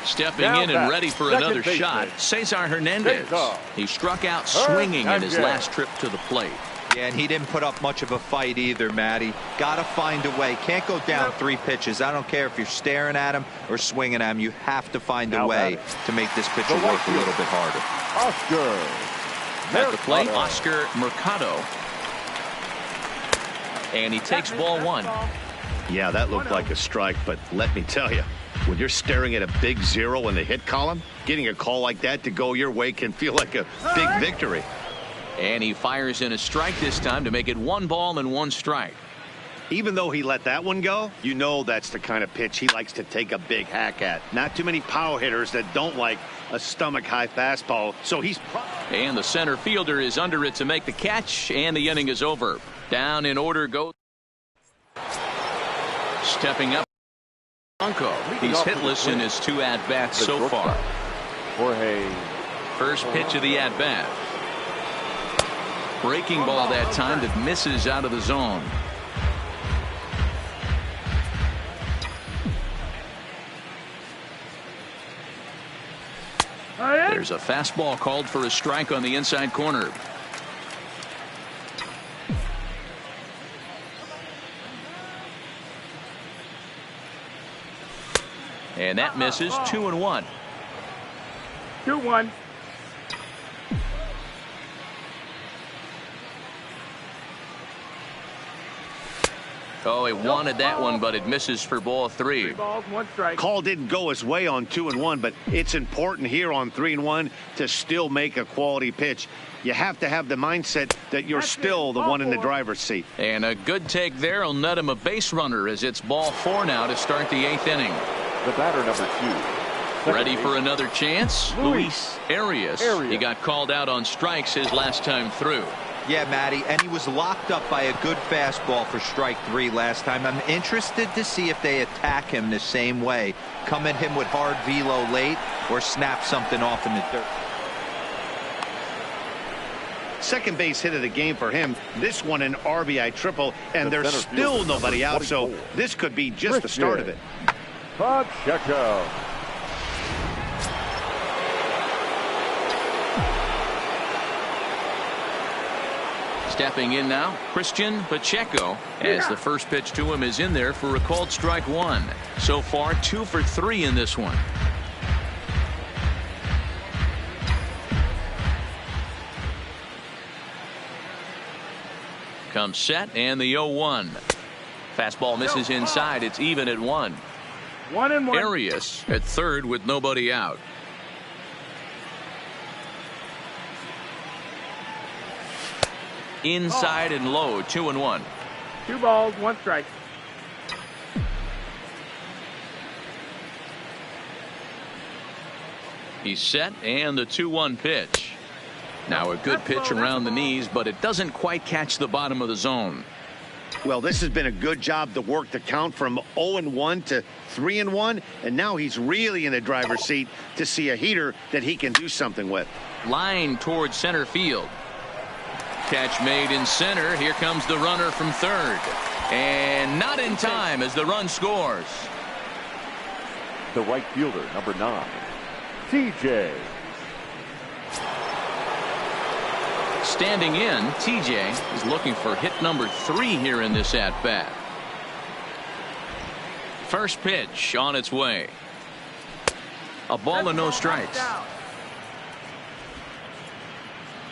Stepping in and ready for another shot, Cesar Hernandez. He struck out swinging in his last trip to the plate. Yeah, and he didn't put up much of a fight either, Matty. Got to find a way. Can't go down 3 pitches. I don't care if you're staring at him or swinging at him. You have to find a way to make this pitcher work a little bit harder. Oscar at the plate, Oscar Mercado. And he takes ball 1. Yeah, that looked like a strike, but let me tell you, when you're staring at a big 0 in the hit column, getting a call like that to go your way can feel like a big victory. And he fires in a strike this time to make it 1 ball and 1 strike. Even though he let that one go, you know that's the kind of pitch he likes to take a big hack at. Not too many power hitters that don't like a stomach-high fastball, so he's... And the center fielder is under it to make the catch, and the inning is over. Down in order goes... Stepping up, Blanco. He's hitless in his 2 at-bats so far. First pitch of the at-bat. Breaking ball that time that misses out of the zone. There's a fastball called for a strike on the inside corner. And that misses. 2-1. 2-1. Oh, he wanted that one, but it misses for ball 3. 3 balls, 1 strike. Call didn't go his way on 2-1, but it's important here on 3-1 to still make a quality pitch. You have to have the mindset that you're still the one in the driver's seat. And a good take there will net him a base runner as it's ball 4 now to start the 8th inning. The batter, number 2. Ready for another chance? Luis Arias. He got called out on strikes his last time through. Yeah, Matty, and he was locked up by a good fastball for strike 3 last time. I'm interested to see if they attack him the same way. Come at him with hard velo late or snap something off in the dirt. Second base hit of the game for him. This one an RBI triple, and there's still nobody out, so this could be just the start of it. Pacheco. Stepping in now, Christian Pacheco, as the first pitch to him is in there for a called strike one. So far, 2 for 3 in this one. Comes set and the 0-1. Fastball misses inside. It's even at 1. 1-1. Arias at third with nobody out. Inside and low, 2-1. 2 balls, 1 strike. He's set and the 2-1 pitch. Now a good pitch around the knees, but it doesn't quite catch the bottom of the zone. Well, this has been a good job to work the count from 0-1 to 3-1, and now he's really in the driver's seat to see a heater that he can do something with. Line towards center field. Catch made in center. Here comes the runner from third. And not in time as the run scores. The right fielder, number 9, TJ. Standing in, TJ is looking for hit number 3 here in this at-bat. First pitch on its way. A ball and no strikes.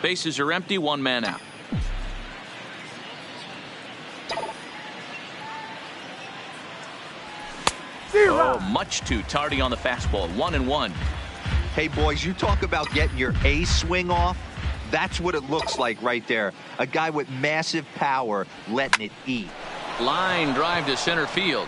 Bases are empty, 1 man out. Oh, much too tardy on the fastball. 1-1. Hey, boys, you talk about getting your A swing off. That's what it looks like right there. A guy with massive power letting it eat. Line drive to center field.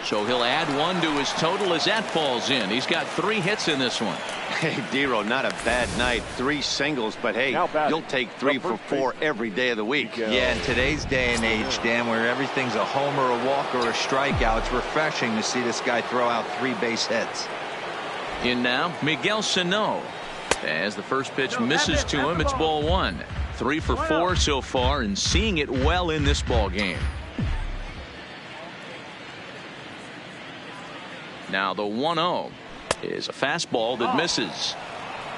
So he'll add 1 to his total as that falls in. He's got 3 hits in this one. Hey, Dero, not a bad night. 3 singles, but hey, you'll take 3 for 4 every day of the week. Yeah, in today's day and age, Dan, where everything's a homer, a walk, or a strikeout, it's refreshing to see this guy throw out 3 base hits. In now, Miguel Sano. As the first pitch misses to him, it's ball 1. 3 for 4 so far, and seeing it well in this ball game. Now the 1-0 is a fastball that misses.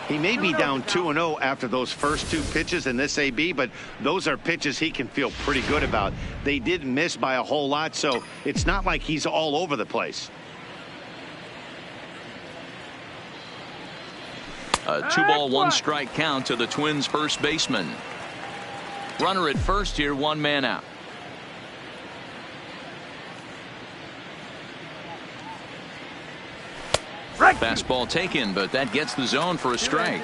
He may be down 2-0 after those first 2 pitches in this AB, but those are pitches he can feel pretty good about. They did miss by a whole lot, so it's not like he's all over the place. A 2-ball, 1 strike count to the Twins' first baseman. Runner at first here, 1 man out. Fastball taken, but that gets the zone for a strike.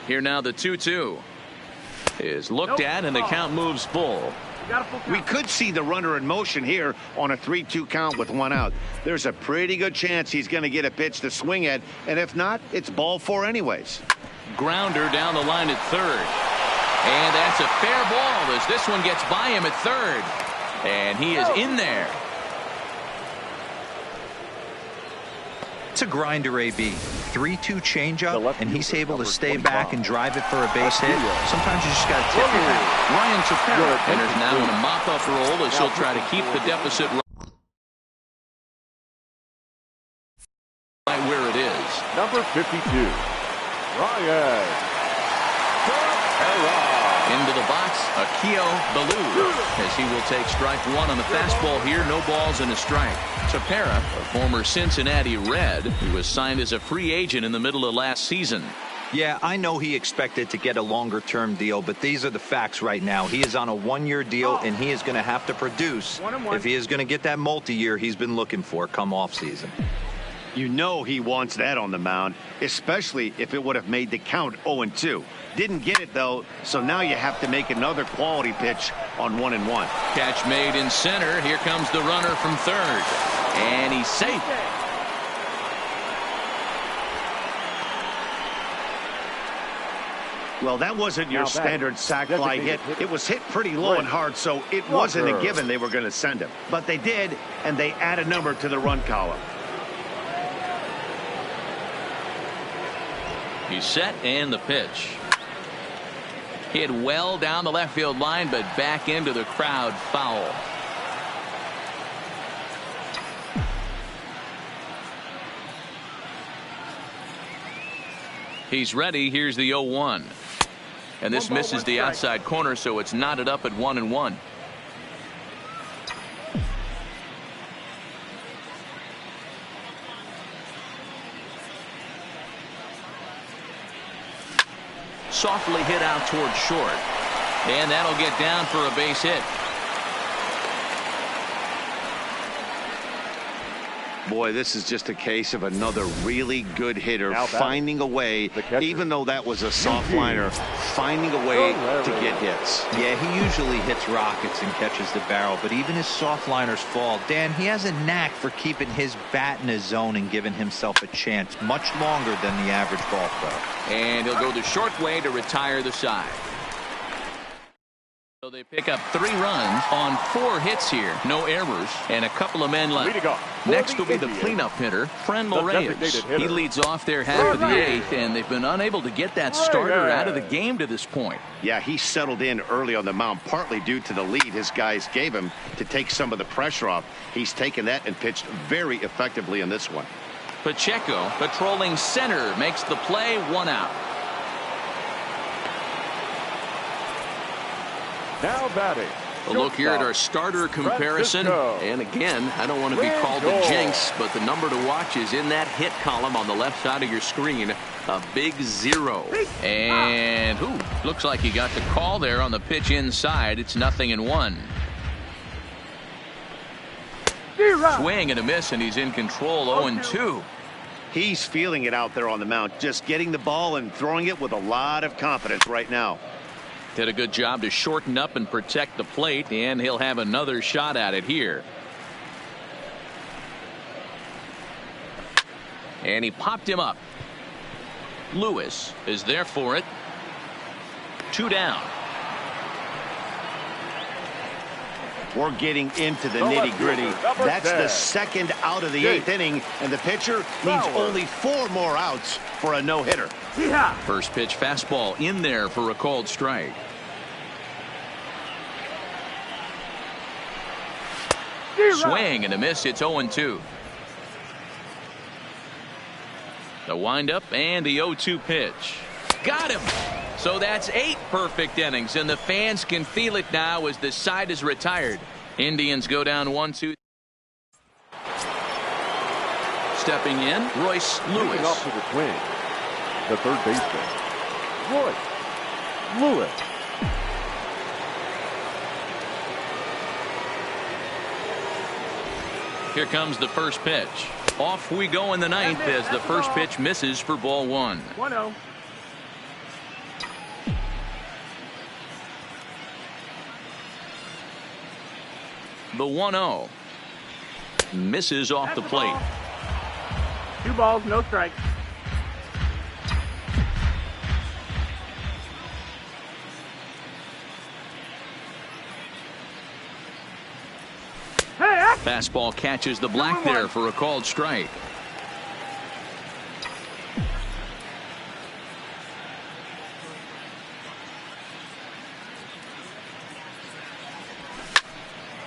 Here now the 2-2 is looked at, and the count moves full. We could see the runner in motion here on a 3-2 count with 1 out. There's a pretty good chance he's going to get a pitch to swing at, and if not, it's ball 4 anyways. Grounder down the line at third. And that's a fair ball as this one gets by him at third. And he is in there. It's a grinder, AB. 3-2 changeup, and he's able to stay back and drive it for a base hit. Sometimes you just got to tip your hat. Ryan Tepera enters now in a mop-up role as he'll try to keep the deficit right where it is. Number 52, Ryan. Into the box, Akio Baloo, as he will take strike 1 on the fastball here. No balls and a strike. Tepera, a former Cincinnati Red, who was signed as a free agent in the middle of last season. Yeah, I know he expected to get a longer-term deal, but these are the facts right now. He is on a 1-year deal, and he is going to have to produce if he is going to get that multi-year he's been looking for come off-season. You know he wants that on the mound, especially if it would have made the count 0-2. Didn't get it, though, so now you have to make another quality pitch on 1-1. Catch made in center. Here comes the runner from third. And he's safe. Well, that wasn't your standard sac fly hit. It was hit pretty low and hard, so it wasn't a given they were going to send him. But they did, and they add a number to the run column. He's set and the pitch. Hit well down the left field line, but back into the crowd, foul. He's ready. Here's the 0-1. And this misses the outside corner, so it's knotted up at 1-1. Softly hit out towards short. And that'll get down for a base hit. Boy, this is just a case of another really good hitter finding a way, even though that was a soft liner, finding a way to get hits. Yeah, he usually hits rockets and catches the barrel, but even his soft liners fall. Dan, he has a knack for keeping his bat in his zone and giving himself a chance much longer than the average ball player. And he'll go the short way to retire the side. So they pick up 3 runs on 4 hits here. No errors and a couple of men left. Next will be the cleanup hitter, Frenmel Reyes. He leads off their half of the 8th, and they've been unable to get that starter out of the game to this point. Yeah, he settled in early on the mound, partly due to the lead his guys gave him to take some of the pressure off. He's taken that and pitched very effectively in this one. Pacheco, patrolling center, makes the play, 1 out. Now batting. A look here at our starter comparison. And again, I don't want to be called a jinx, but the number to watch is in that hit column on the left side of your screen. A big 0. And looks like he got the call there on the pitch inside. It's 0-1. Swing and a miss, and he's in control. 0-2. He's feeling it out there on the mound, just getting the ball and throwing it with a lot of confidence right now. Did a good job to shorten up and protect the plate, and he'll have another shot at it here. And he popped him up. Lewis is there for it. 2 down. We're getting into the nitty-gritty. That's the second out of the 8th inning, and the pitcher needs only 4 more outs for a no-hitter. First pitch fastball in there for a called strike. Swing and a miss. It's 0-2. The windup and the 0-2 pitch. Got him. So that's 8 perfect innings, and the fans can feel it now as the side is retired. Indians go down 1-2. Stepping in, Royce Lewis. Off to the Twins, the third baseman, Royce Lewis. Here comes the first pitch. Off we go in the 9th as the first pitch misses for ball 1. 1-0. The 1-0 misses off the plate. 2 balls, no strikes. Fastball catches the black there for a called strike.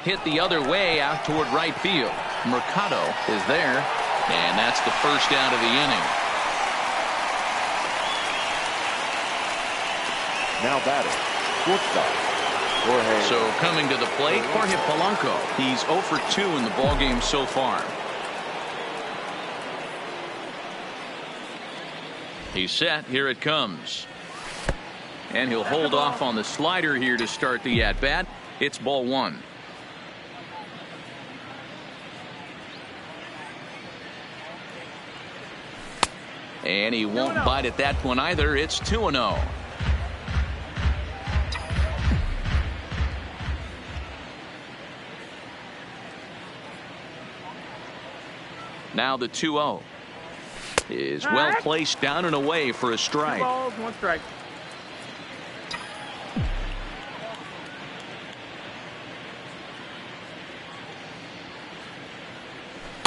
Hit the other way out toward right field. Mercado is there, and that's the first out of the inning. Now batting, shortstop. So coming to the plate, Jorge Polanco. He's 0 for 2 in the ballgame so far. He's set. Here it comes. And he'll hold off on the slider here to start the at-bat. It's ball 1. And he won't bite at that one either. It's 2-0. Now the 2-0 is well placed down and away for a strike. 2 balls, 1 strike.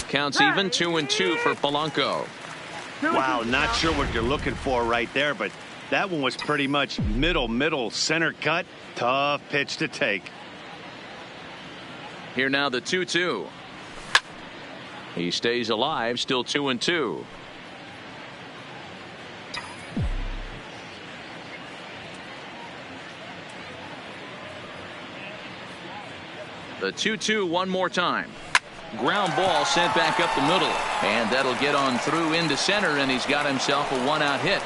Counts even, 2-2 for Polanco. Wow, not sure what you're looking for right there, but that one was pretty much middle center cut. Tough pitch to take. Here now the 2-2. He stays alive, still 2-2. The 2-2 one more time. Ground ball sent back up the middle, and that'll get on through into center, and he's got himself a one-out hit.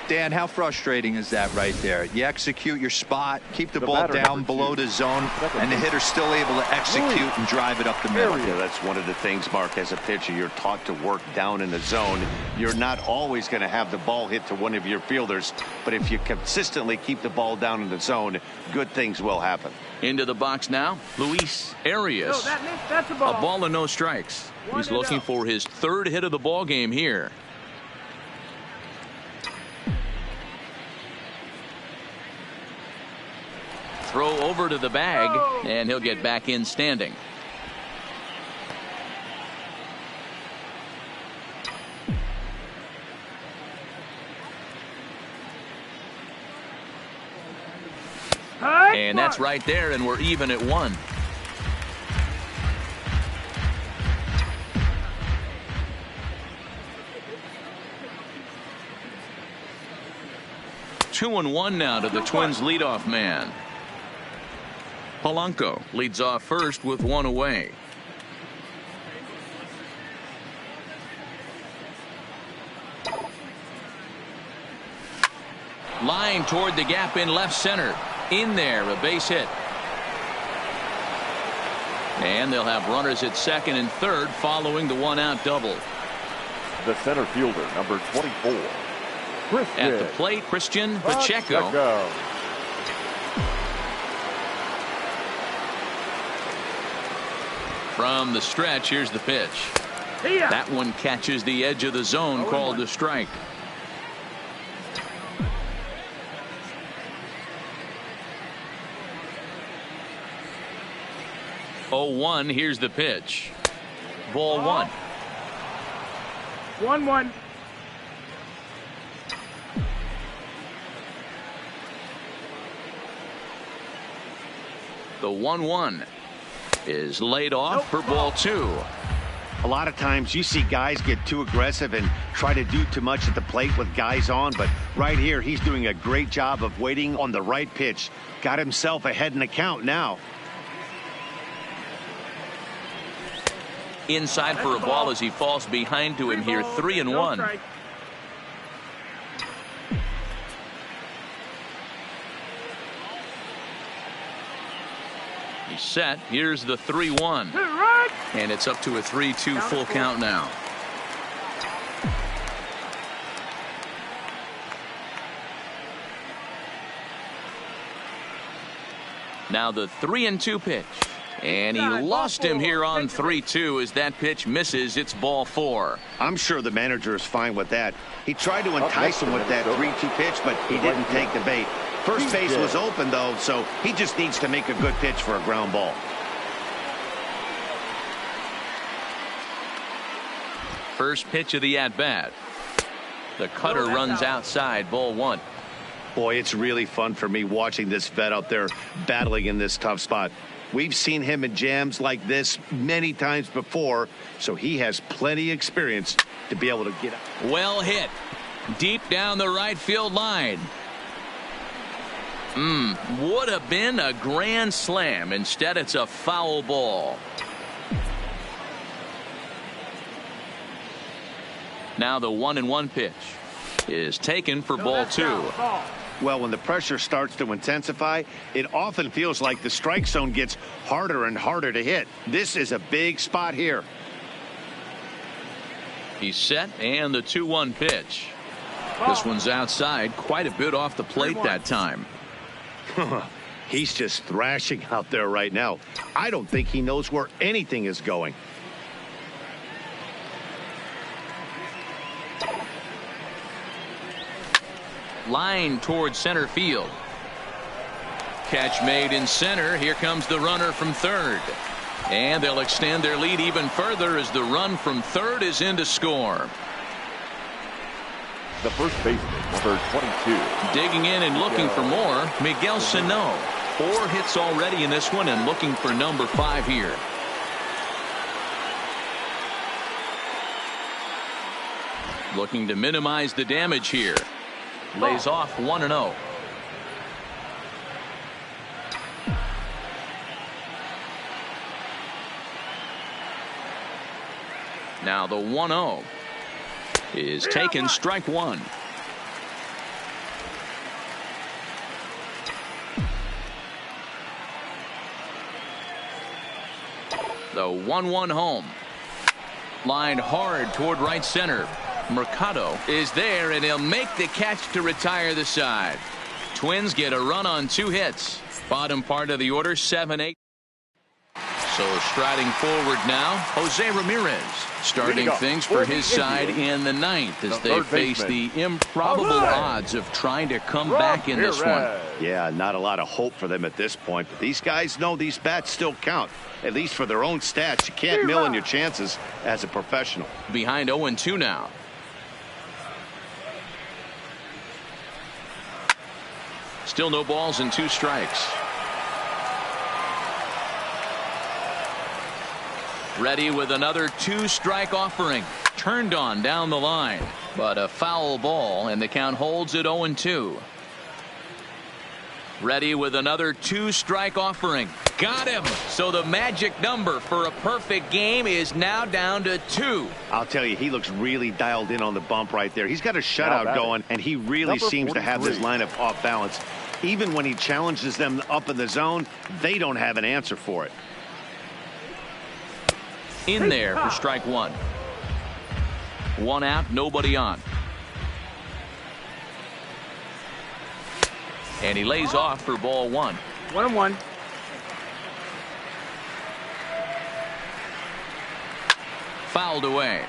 Dan, how frustrating is that right there? You execute your spot, keep the ball down below the zone, and the hitter's still able to execute and drive it up the middle. Yeah, that's one of the things, Mark, as a pitcher, you're taught to work down in the zone. You're not always going to have the ball hit to one of your fielders, but if you consistently keep the ball down in the zone, good things will happen. Into the box now, Luis Arias. That's a ball. A ball and no strikes. He's looking for his third hit of the ball game here. Throw over to the bag, and he'll get back in standing. And that's right there, and we're even at 1. Two and one now to the Twins leadoff man. Polanco leads off first with one away. Line toward the gap in left center. In there, a base hit. And they'll have runners at second and third following the one-out double. The center fielder, number 24. At the plate, Christian Pacheco. From the stretch, here's the pitch. That one catches the edge of the zone, called the strike. Oh, 1, here's the pitch. Ball 1. 1-1. The 1-1 is laid off for ball 2. A lot of times you see guys get too aggressive and try to do too much at the plate with guys on, but right here he's doing a great job of waiting on the right pitch. Got himself ahead in the count now. Inside for a ball as he falls behind to him here. 3-1. He's set. Here's the 3-1. And it's up to a 3-2 full count now. Now the 3-2 pitch. And he lost him here on 3-2 as that pitch misses. It's ball 4. I'm sure the manager is fine with that. He tried to entice him with that 3-2 pitch, but he didn't take the bait. First base was open, though, so he just needs to make a good pitch for a ground ball. First pitch of the at-bat. The cutter runs outside, ball 1. Boy, it's really fun for me watching this vet out there battling in this tough spot. We've seen him in jams like this many times before, so he has plenty of experience to be able to get out. Well hit. Deep down the right field line. Would have been a grand slam. Instead, it's a foul ball. Now the 1-1 pitch is taken for ball 2. Well, when the pressure starts to intensify, it often feels like the strike zone gets harder and harder to hit. This is a big spot here. He's set, and the 2-1 pitch. This one's outside, quite a bit off the plate that time. He's just thrashing out there right now. I don't think he knows where anything is going. Line towards center field. Catch made in center. Here comes the runner from third. And they'll extend their lead even further as the run from third is in to score. The first baseman, number 22. Digging in and looking for more, Miguel Sano. 4 hits already in this one and looking for number 5 here. Looking to minimize the damage here. Lays off 1-0. Now the 1-0 is taken, strike one. The 1-1 home. Lined hard toward right center. Mercado is there, and he'll make the catch to retire the side. Twins get a run on 2 hits. Bottom part of the order, 7-8. So striding forward now, Jose Ramirez starting things for his side in the 9th as they face the improbable odds of trying to come back in this one. Yeah, not a lot of hope for them at this point, but these guys know these bats still count, at least for their own stats. You can't mill in your chances as a professional. Behind 0-2 now. Still no balls and 2 strikes. Ready with another 2-strike offering. Turned on down the line, but a foul ball, and the count holds at 0-2. Ready with another 2-strike offering. Got him. So the magic number for a perfect game is now down to 2. I'll tell you, he looks really dialed in on the bump right there. He's got a shutout going, and he really seems to have this lineup off balance. Even when he challenges them up in the zone, they don't have an answer for it. In there for strike one. 1 out, nobody on. And he lays off for ball 1. 1-1. Fouled away.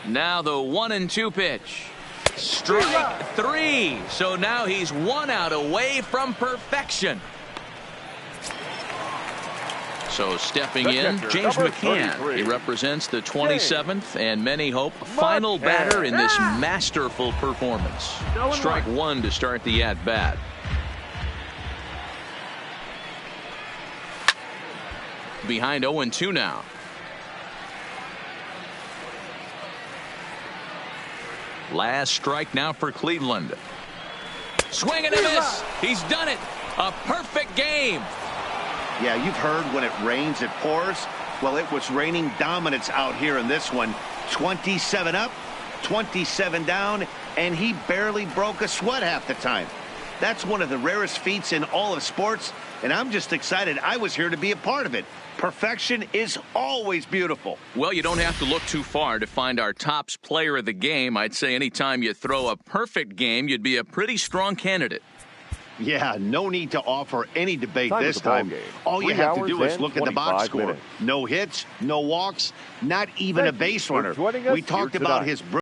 Now the 1-2 pitch. Strike 3. So now he's 1 out away from perfection. So stepping in, James McCann. He represents the 27th and many hope final batter in this masterful performance. Strike 1 to start the at-bat. Behind 0-2 now. Last strike now for Cleveland. Swing and a miss. He's done it. A perfect game. Yeah, you've heard when it rains, it pours. Well, it was raining dominance out here in this one. 27 up, 27 down, and he barely broke a sweat half the time. That's one of the rarest feats in all of sports, and I'm just excited I was here to be a part of it. Perfection is always beautiful. Well, you don't have to look too far to find our tops player of the game. I'd say anytime you throw a perfect game, you'd be a pretty strong candidate. Yeah, no need to offer any debate this time. Game. All you have to do is look at the box 25 score. minutes. No hits, no walks, not even a base runner. joining us We talked here about tonight. his